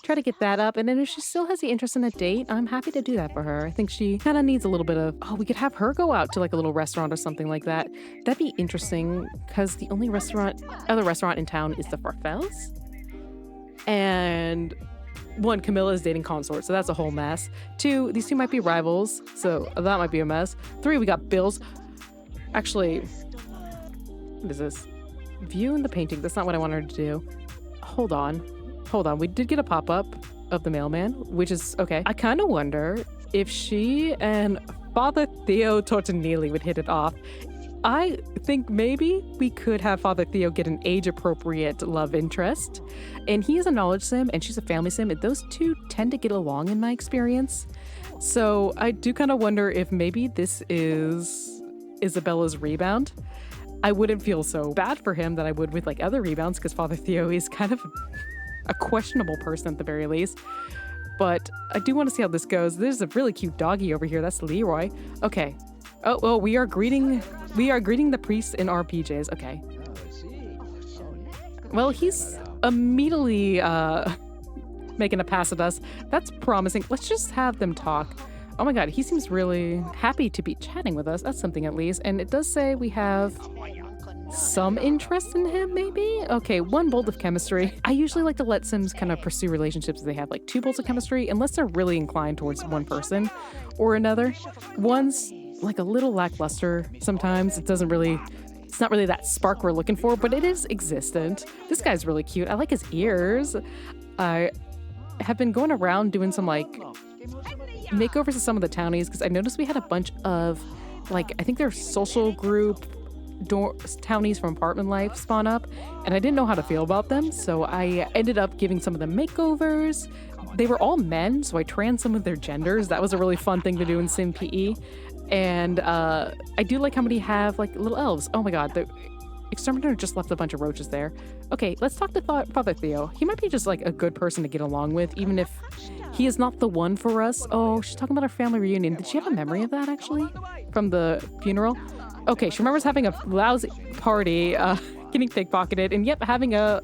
Try to get that up. And then if she still has the interest in a date, I'm happy to do that for her. I think she kind of needs a little bit of, we could have her go out to like a little restaurant or something like that. That'd be interesting because the only other restaurant in town is the Farfels. And 1, Camilla is dating consort, so that's a whole mess. 2, these 2 might be rivals, so that might be a mess. 3, we got Bill's. Actually, what is this? View in the painting. That's not what I wanted her to do. Hold on. We did get a pop-up of the mailman, which is okay. I kind of wonder if she and Father Theo Tortonelli would hit it off. I think maybe we could have Father Theo get an age-appropriate love interest. And he is a knowledge sim, and she's a family sim, and those 2 tend to get along in my experience. So I do kind of wonder if maybe this is Isabella's rebound. I wouldn't feel so bad for him that I would with like other rebounds, because Father Theo is kind of a questionable person at the very least. But I do want to see how this goes. There's a really cute doggy over here. That's Leroy. Okay. Oh, we are greeting the priest in our PJs. Okay. Well, he's immediately making a pass at us. That's promising. Let's just have them talk. Oh my god, he seems really happy to be chatting with us. That's something at least. And it does say we have some interest in him, maybe? Okay, 1 bolt of chemistry. I usually like to let Sims kind of pursue relationships if they have like 2 bolts of chemistry, unless they're really inclined towards one person or another. One's like a little lackluster sometimes. It's not really that spark we're looking for, but it is existent. This guy's really cute. I like his ears. I have been going around doing some like makeovers to some of the townies because I noticed we had a bunch of like, I think they're social group townies from apartment life spawn up, and I didn't know how to feel about them, so I ended up giving some of them makeovers. They were all men, so I trans some of their genders. That was a really fun thing to do in Sim PE. And I do like how many have like little elves. Oh my god, the exterminator just left a bunch of roaches there. Okay, let's talk to Father Theo. He might be just like a good person to get along with, even if he is not the one for us. Oh, she's talking about our family reunion. Did she have a memory of that actually from the funeral? Okay, she remembers having a lousy party, getting pickpocketed, and yep, having a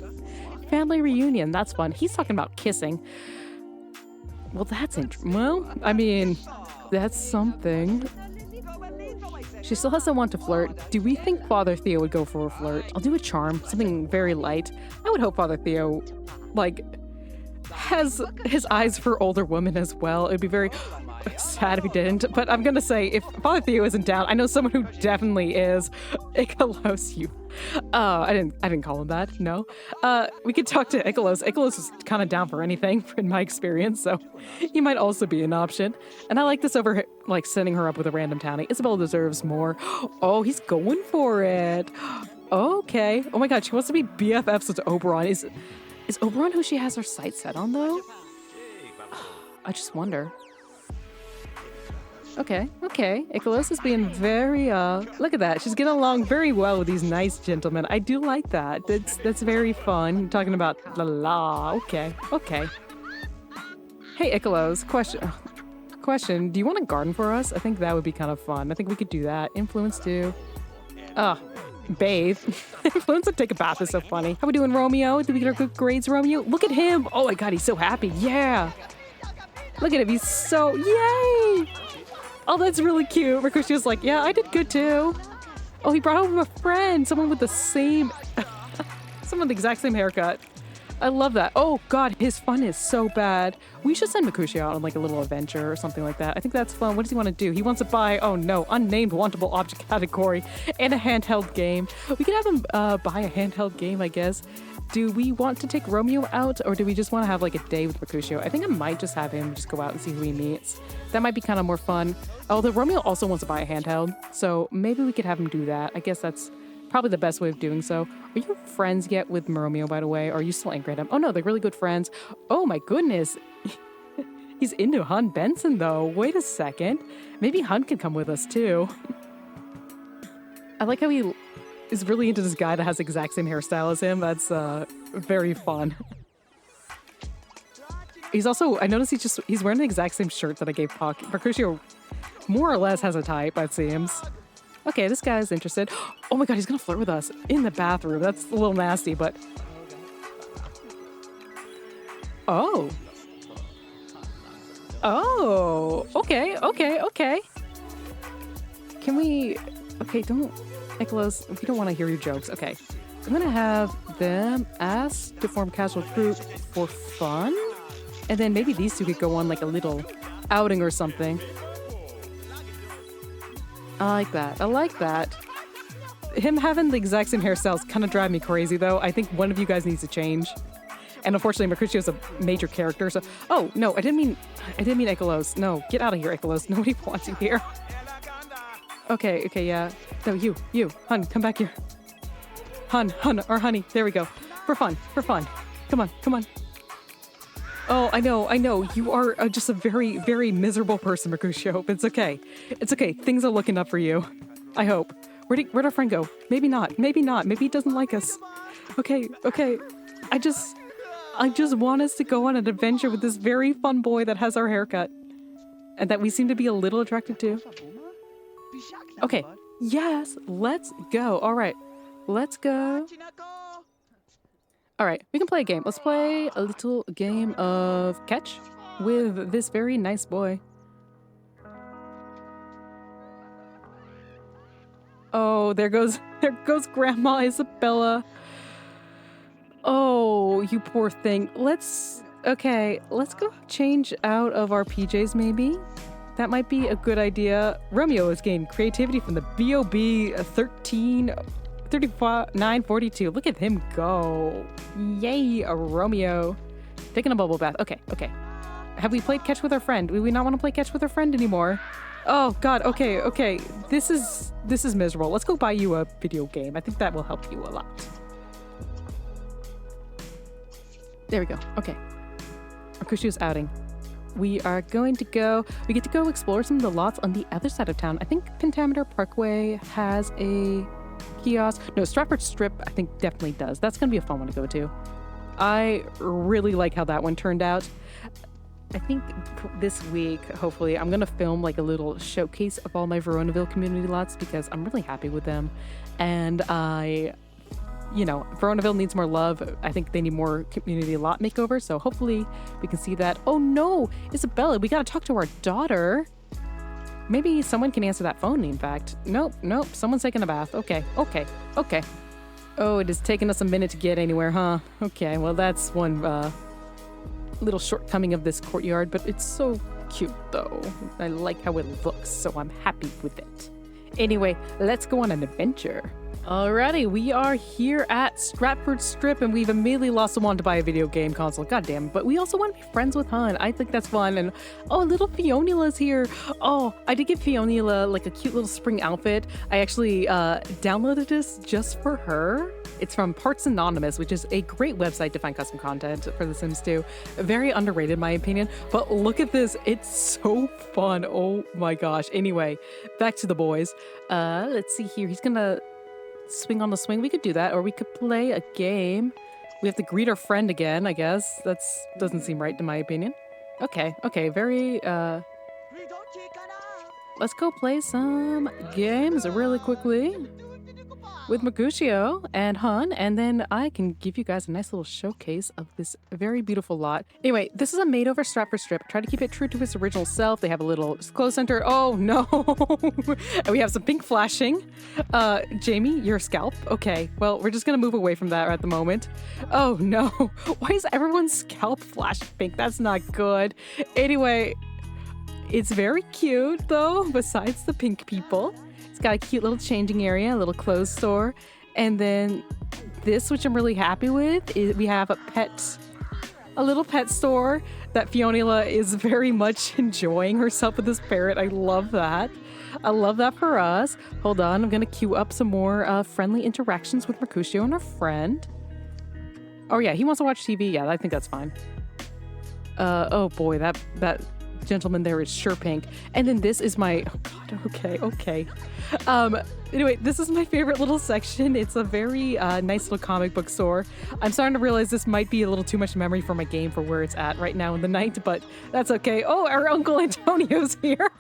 family reunion. That's fun. He's talking about kissing. Well, that's interesting. Well, I mean, that's something. She still has someone to flirt. Do we think Father Theo would go for a flirt? I'll do a charm, something very light. I would hope Father Theo, like, has his eyes for older women as well. It'd be very sad if he didn't, but I'm gonna say if Father Theo isn't down, I know someone who definitely is. Ikelos, you. I didn't call him that. No. We could talk to Ikelos. Ikelos is kind of down for anything, in my experience, so he might also be an option. And I like this over like setting her up with a random townie. Isabella deserves more. Oh, he's going for it. Okay. Oh my god, she wants to be BFFs with Oberon. Is Oberon who she has her sights set on though? I just wonder. Okay. Ikelos is being very, look at that. She's getting along very well with these nice gentlemen. I do like that. That's very fun. You're talking about la. Okay. Hey, Ikelos, question. Do you want to garden for us? I think that would be kind of fun. I think we could do that. Influence too. Bathe. Influence and take a bath is so funny. How we doing, Romeo? Did we get our good grades, Romeo? Look at him. Oh my god, he's so happy. Yeah. Look at him. He's so, yay. Oh, that's really cute. Mercutio's like, yeah, I did good too. Oh, he brought home a friend. Someone with the exact same haircut. I love that. Oh god, his fun is so bad. We should send Mercutio out on like a little adventure or something like that. I think that's fun. What does he want to do? He wants to buy, oh no, unnamed wantable object category and a handheld game. We could have him buy a handheld game, I guess. Do we want to take Romeo out, or do we just want to have like a day with Mercutio? I think I might just have him just go out and see who he meets. That might be kind of more fun. Although Romeo also wants to buy a handheld, so maybe we could have him do that. I guess that's probably the best way of doing so. Are you friends yet with Romeo, by the way? Or are you still angry at him? Oh no, they're really good friends. Oh my goodness. He's into Hun Benson though. Wait a second. Maybe Hun can come with us too. I like how he is really into this guy that has the exact same hairstyle as him. That's very fun. He's also, I noticed he's wearing the exact same shirt that I gave Puck. Mercutio more or less has a type, it seems. Okay, this guy's interested. Oh my god, he's gonna flirt with us in the bathroom. That's a little nasty, but... Oh. Okay. Can we... Okay, don't... Ikelos, we don't want to hear your jokes. Okay. I'm gonna have them ask to form casual group for fun. And then maybe these two could go on like a little outing or something. I like that. Him having the exact same hairstyles kind of drive me crazy though. I think one of you guys needs to change. And unfortunately, Mercutio is a major character, so... Oh, no, I didn't mean Ikelos. No, get out of here, Ikelos. Nobody wants you here. Okay, yeah. No, you. Hun, come back here. Hun, or honey. There we go. For fun. Come on. Oh, I know. You are just a very, very miserable person, Mercutio. But it's okay. Things are looking up for you. I hope. Where'd our friend go? Maybe not. Maybe he doesn't like us. Okay. I just want us to go on an adventure with this very fun boy that has our haircut. And that we seem to be a little attracted to. Okay. Yes, let's go. All right. Let's go. All right, we can play a game. Let's play a little game of catch with this very nice boy. Oh, there goes Grandma Isabella. Oh, you poor thing. Let's go change out of our PJs maybe. That might be a good idea. Romeo has gained creativity from the BOB 942. Look at him go. Yay, a Romeo. Taking a bubble bath. Okay. Have we played catch with our friend? Do we not want to play catch with our friend anymore? Oh God, okay. This is miserable. Let's go buy you a video game. I think that will help you a lot. There we go. Okay. Mercutio's outing. We get to go explore some of the lots on the other side of town. I think Pentameter Parkway has a kiosk. No, Stratford Strip I think definitely does. That's gonna be a fun one to go to. I really like how that one turned out. I think this week, hopefully, I'm gonna film like a little showcase of all my Veronaville community lots because I'm really happy with them. And Veronaville needs more love. I think they need more community lot makeover. So hopefully we can see that. Oh no, Isabella, we gotta talk to our daughter. Maybe someone can answer that phone, in fact. Nope, someone's taking a bath. Okay. Oh, it is taking us a minute to get anywhere, huh? Okay, well that's one little shortcoming of this courtyard, but it's so cute though. I like how it looks, so I'm happy with it. Anyway, let's go on an adventure. Alrighty, we are here at Stratford Strip, and we've immediately lost someone to buy a video game console. God damn, but we also want to be friends with Hun. I think that's fun. And oh, little Fionula's here. Oh, I did give Fionula like a cute little spring outfit. I actually downloaded this just for her. It's from Parts Anonymous, which is a great website to find custom content for The Sims 2. Very underrated, in my opinion. But look at this. It's so fun. Oh my gosh. Anyway, back to the boys. Let's see here. He's gonna swing on the swing. We could do that, or we could play a game. We have to greet our friend again, I guess. Doesn't seem right in my opinion. Okay, very let's go play some games really quickly with Mercutio and Hun, and then I can give you guys a nice little showcase of this very beautiful lot. Anyway, this is a made-over Stratford Strip. Try to keep it true to its original self. They have a little clothes center. Oh, no. And we have some pink flashing. Jamie, your scalp? Okay, well, we're just gonna move away from that at the moment. Oh, no. Why is everyone's scalp flashed pink? That's not good. Anyway, it's very cute, though, besides the pink people. It's got a cute little changing area, a little clothes store. And then this, which I'm really happy with, is we have a little pet store that Fionula is very much enjoying herself with this parrot. I love that. I love that for us. Hold on, I'm gonna queue up some more friendly interactions with Mercutio and her friend. Oh yeah, he wants to watch TV. Yeah, I think that's fine. Oh boy, that gentleman there is sure pink. And then this is my, oh god, okay. Anyway, this is my favorite little section. It's a very nice little comic book store. I'm starting to realize this might be a little too much memory for my game for where it's at right now in the night, but that's okay. Oh, our Uncle Antonio's here.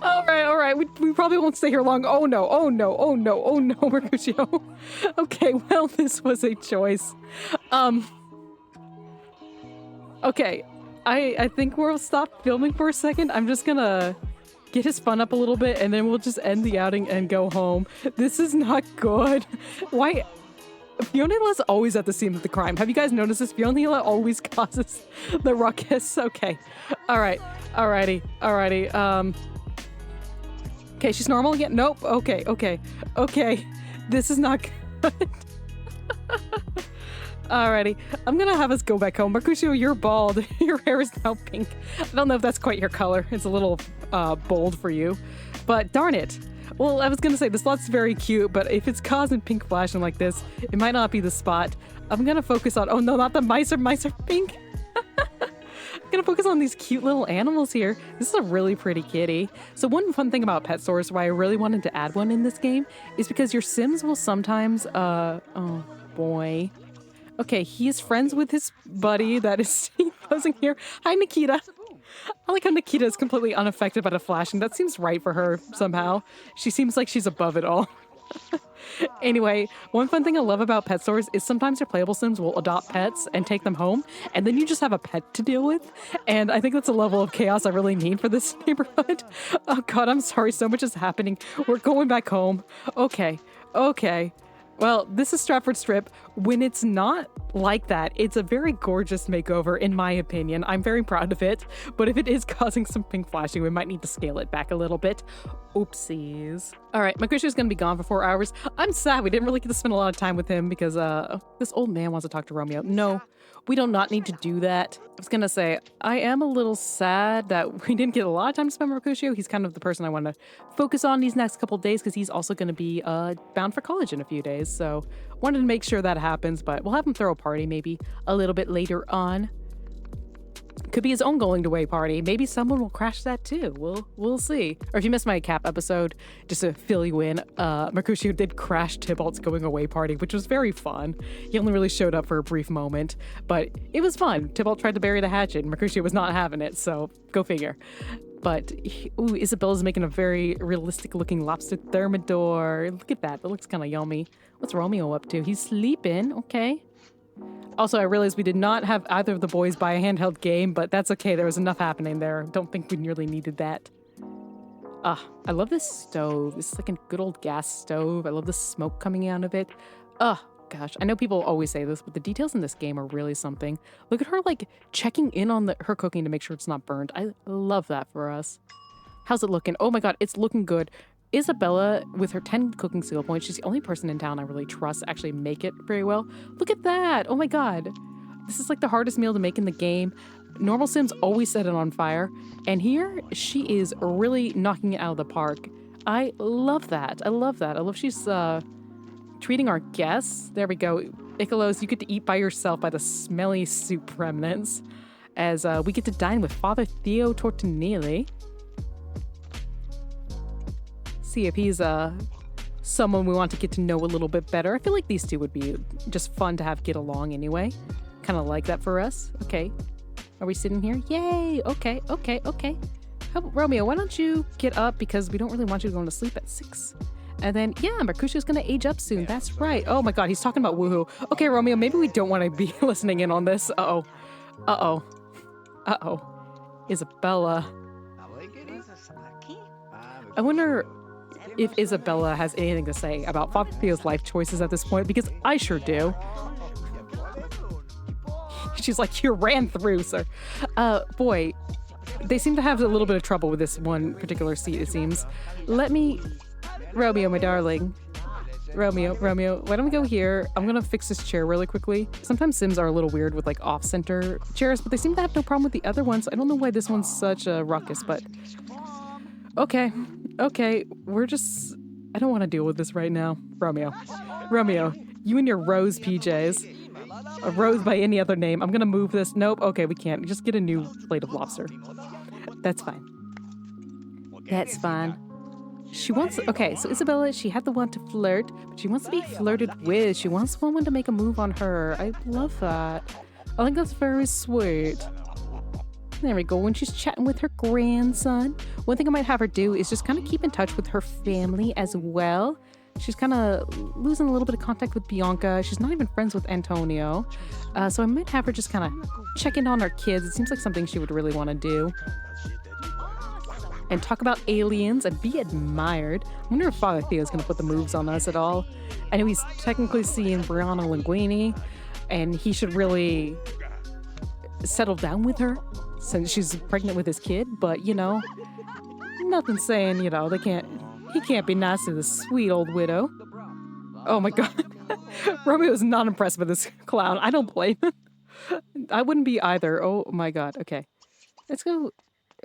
All right. We probably won't stay here long. Oh no, Mercutio. Okay, well, this was a choice. Okay. I think we'll stop filming for a second. I'm just gonna get his fun up a little bit, and then we'll just end the outing and go home. This is not good. Why? Fionula's always at the scene of the crime. Have you guys noticed this? Fionula always causes the ruckus. Okay. Alrighty. Okay, she's normal again? Nope. Okay. This is not good. Alrighty, I'm gonna have us go back home. Mercutio, you're bald. Your hair is now pink. I don't know if that's quite your color. It's a little bold for you, but darn it. Well, I was gonna say this lot's very cute, but if it's causing pink flashing like this, it might not be the spot. I'm gonna focus on, oh no, not the mice. Mice are pink. I'm gonna focus on these cute little animals here. This is a really pretty kitty. So one fun thing about pet stores, why I really wanted to add one in this game, is because your Sims will sometimes, oh boy. Okay, he is friends with his buddy that is posing here. Hi, Nikita. I like how Nikita is completely unaffected by the flashing. That seems right for her somehow. She seems like she's above it all. Anyway, one fun thing I love about pet stores is sometimes your playable Sims will adopt pets and take them home, and then you just have a pet to deal with. And I think that's a level of chaos I really need for this neighborhood. Oh god, I'm sorry, so much is happening. We're going back home. Okay, okay. Well, this is Stratford Strip. When it's not like that, it's a very gorgeous makeover, in my opinion. I'm very proud of it. But if it is causing some pink flashing, we might need to scale it back a little bit. Oopsies. All right, Mercutio's gonna be gone for 4 hours. I'm sad we didn't really get to spend a lot of time with him because this old man wants to talk to Romeo. No, we do not need to do that. I was gonna say, I am a little sad that we didn't get a lot of time to spend with Mercutio. He's kind of the person I want to focus on these next couple days because he's also going to be bound for college in a few days. So wanted to make sure that happens, but we'll have him throw a party maybe a little bit later on. Could be his own going away party. Maybe someone will crash that too. We'll see. Or if you missed my cap episode, just to fill you in, Mercutio did crash Tybalt's going away party, which was very fun. He only really showed up for a brief moment, but it was fun. Tybalt tried to bury the hatchet, and Mercutio was not having it, so go figure. But, ooh, Isabella's making a very realistic looking lobster thermidor. Look at that. That looks kind of yummy. What's Romeo up to? He's sleeping. Okay. Also, I realized we did not have either of the boys buy a handheld game, but that's okay. There was enough happening there. Don't think we nearly needed that. Ah, I love this stove. This is like a good old gas stove. I love the smoke coming out of it. Gosh, I know people always say this, but the details in this game are really something. Look at her like checking in on her cooking to make sure it's not burned. I love that for us. How's it looking? Oh my god, it's looking good. Isabella, with her 10 cooking skill points, she's the only person in town I really trust to actually make it very well. Look at that! Oh my god. This is like the hardest meal to make in the game. Normal Sims always set it on fire, and here she is really knocking it out of the park. I love that. I love that. I love she's treating our guests. There we go. Icolos, you get to eat by yourself by the smelly soup remnants, as we get to dine with Father Theo Tortonelli. See if he's someone we want to get to know a little bit better. I feel like these two would be just fun to have get along anyway. Kind of like that for us. Okay. Are we sitting here? Yay! Okay. How about Romeo, why don't you get up because we don't really want you going to sleep at 6. And then, yeah, Mercutio's going to age up soon. That's right. Oh my god, he's talking about woohoo. Okay, Romeo, maybe we don't want to be listening in on this. Uh-oh. Isabella. I wonder if Isabella has anything to say about Father Theo's life choices at this point, because I sure do. She's like, you ran through, sir. Boy, they seem to have a little bit of trouble with this one particular seat, it seems. Romeo, my darling. Romeo, why don't we go here? I'm gonna fix this chair really quickly. Sometimes Sims are a little weird with like off-center chairs, but they seem to have no problem with the other ones. I don't know why this one's such a ruckus, but... Okay, I don't want to deal with this right now. Romeo, you and your rose PJs. A rose by any other name. I'm gonna move this. Nope, okay, we can't. Just get a new plate of lobster. That's fine. Okay, so Isabella, she had the one to flirt, but she wants to be flirted with. She wants someone to make a move on her. I love that. I think that's very sweet. There we go. When she's chatting with her grandson, one thing I might have her do is just kind of keep in touch with her family as well. She's kind of losing a little bit of contact with Bianca. She's not even friends with Antonio. So I might have her just kind of check in on her kids. It seems like something she would really want to do. And talk about aliens and be admired. I wonder if Father Theo's going to put the moves on us at all. I know he's technically seeing Brianna Linguini, and he should really settle down with her since she's pregnant with his kid, but you know, nothing saying, you know, he can't be nice to the sweet old widow. Oh my god. Romeo is not impressed with this clown. I don't blame him. I wouldn't be either. Oh my god. Okay. Let's go.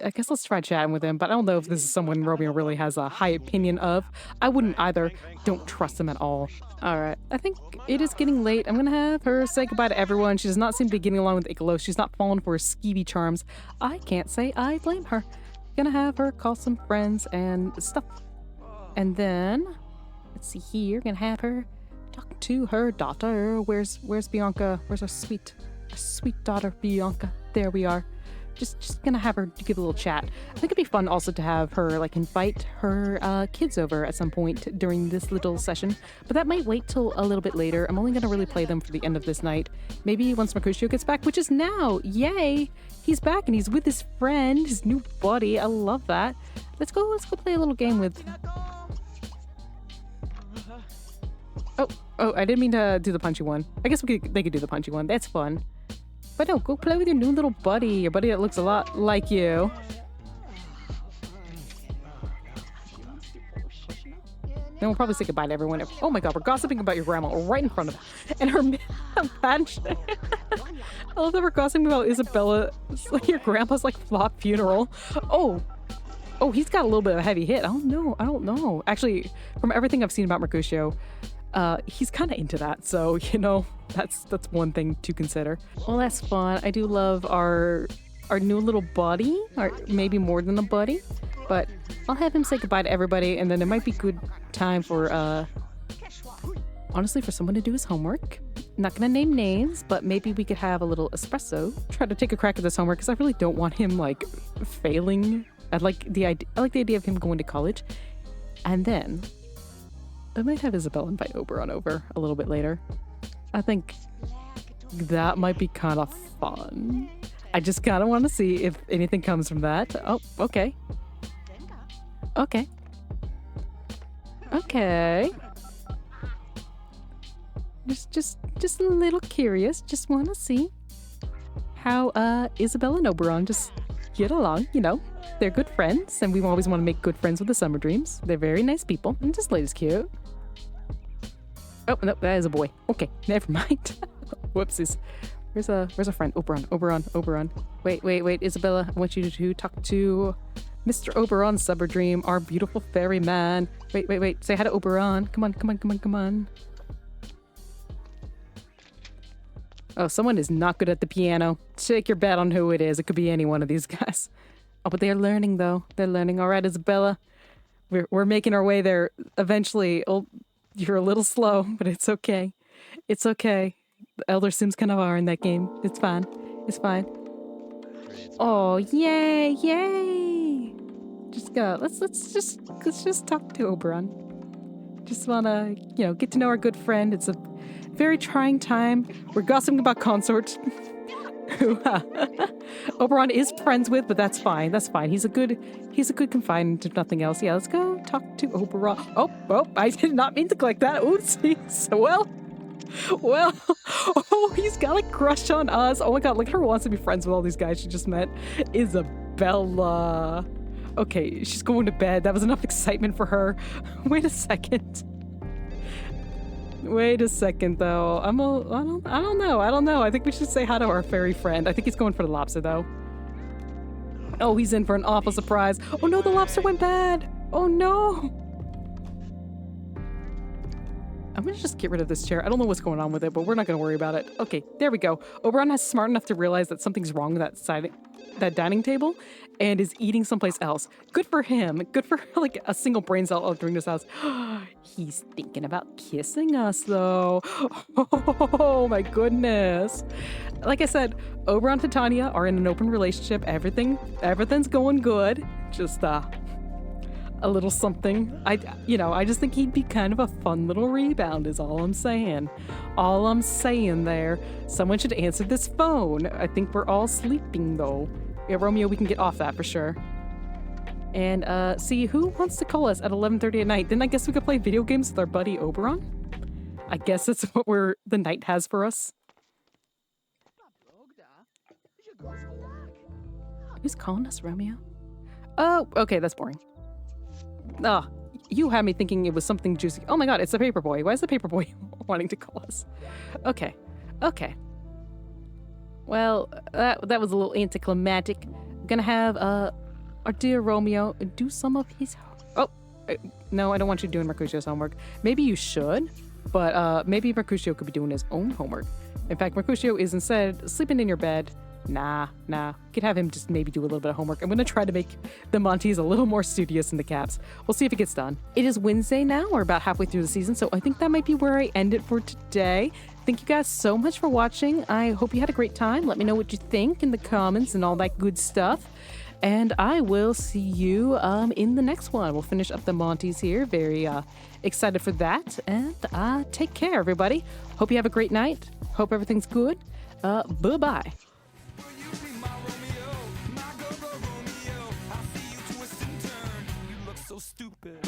I guess let's try chatting with him, but I don't know if this is someone Romeo really has a high opinion of. I wouldn't either. Don't trust him at all. All right. I think it is getting late. I'm going to have her say goodbye to everyone. She does not seem to be getting along with Ikelos. She's not falling for his skeevy charms. I can't say I blame her. Gonna have her call some friends and stuff. And then, let's see here. Gonna have her talk to her daughter. Where's Bianca? Where's our sweet daughter, Bianca? There we are. just gonna have her give a little chat. I think it'd be fun also to have her like invite her kids over at some point during this little session, but that might wait till a little bit later. I'm only gonna really play them for the end of this night. Maybe once Mercutio gets back, which is now. Yay! He's back and he's with his friend, his new buddy. I love that. Let's go play a little game with... Oh, I didn't mean to do the punchy one. I guess they could do the punchy one. That's fun. But no, go play with your new little buddy. Your buddy that looks a lot like you. Then we'll probably say goodbye to everyone. Oh my god, we're gossiping about your grandma right in front of her. And her badge. I love that we're gossiping about Isabella. It's like your grandma's like flop funeral. Oh, he's got a little bit of a heavy hit. I don't know. Actually, from everything I've seen about Mercutio, he's kind of into that, so you know, that's one thing to consider. Well, that's fun. I do love our new little buddy, or maybe more than a buddy, but I'll have him say goodbye to everybody, and then it might be good time for honestly for someone to do his homework. Not gonna name names, but maybe we could have a little espresso. Try to take a crack at this homework because I really don't want him like failing. I like the idea of him going to college, and then I might have Isabella invite Oberon over a little bit later. I think that might be kind of fun. I just kind of want to see if anything comes from that. Oh, okay. Okay. Just a little curious. Just want to see how Isabella and Oberon just get along. You know, they're good friends, and we always want to make good friends with the Summer Dreams. They're very nice people, and this lady's cute. Oh, no, that is a boy. Okay, never mind. Whoopsies. Where's a friend? Oberon. Wait, Isabella, I want you to talk to Mr. Oberon, Summer Dream, our beautiful fairy man. Wait. Say hi to Oberon. Come on. Oh, someone is not good at the piano. Take your bet on who it is. It could be any one of these guys. Oh, but they're learning, though. They're learning. All right, Isabella. We're making our way there. Eventually, you're a little slow, but it's okay. It's okay. The Elder Sims kind of are in that game. It's fine. Oh, yay! Just go. Let's just talk to Oberon. Just wanna, get to know our good friend. It's a very trying time. We're gossiping about consorts who Oberon is friends with, but that's fine. He's a good confidant, if nothing else. Yeah, let's go talk to Oberon. Oh, I did not mean to click that. Oopsies. Well, he's got a crush on us. Oh my god, look at her wants to be friends with all these guys she just met. Isabella. Okay, she's going to bed. That was enough excitement for her. Wait a second, though. I don't know. I think we should say hi to our fairy friend. I think he's going for the lobster, though. Oh, he's in for an awful surprise. Oh no, the lobster went bad. Oh no. I'm gonna just get rid of this chair. I don't know what's going on with it, but we're not gonna worry about it. Okay, there we go. Oberon is smart enough to realize that something's wrong with that dining table and is eating someplace else. Good for him. Good for like a single brain cell entering this house. He's thinking about kissing us though. Oh my goodness. Like I said, Oberon and Titania are in an open relationship. Everything's going good. Just a little something. I just think he'd be kind of a fun little rebound is all I'm saying. All I'm saying there. Someone should answer this phone. I think we're all sleeping though. Yeah, Romeo, we can get off that for sure. And see who wants to call us at 11:30 at night. Then I guess we could play video games with our buddy Oberon. I guess that's what the night has for us. Who's calling us, Romeo? Oh, okay, that's boring. You had me thinking it was something juicy. Oh my god, it's the paperboy. Why is the paperboy wanting to call us? Okay. Well, that was a little anticlimactic. I'm gonna have our dear Romeo do some of his... Oh, no, I don't want you doing Mercutio's homework. Maybe you should, but maybe Mercutio could be doing his own homework. In fact, Mercutio is instead sleeping in your bed, Nah. Could have him just maybe do a little bit of homework. I'm going to try to make the Montys a little more studious in the caps. We'll see if it gets done. It is Wednesday now. We're about halfway through the season, so I think that might be where I end it for today. Thank you guys so much for watching. I hope you had a great time. Let me know what you think in the comments and all that good stuff. And I will see you in the next one. We'll finish up the Montys here. Very excited for that. And take care, everybody. Hope you have a great night. Hope everything's good. Bye-bye. Stupid.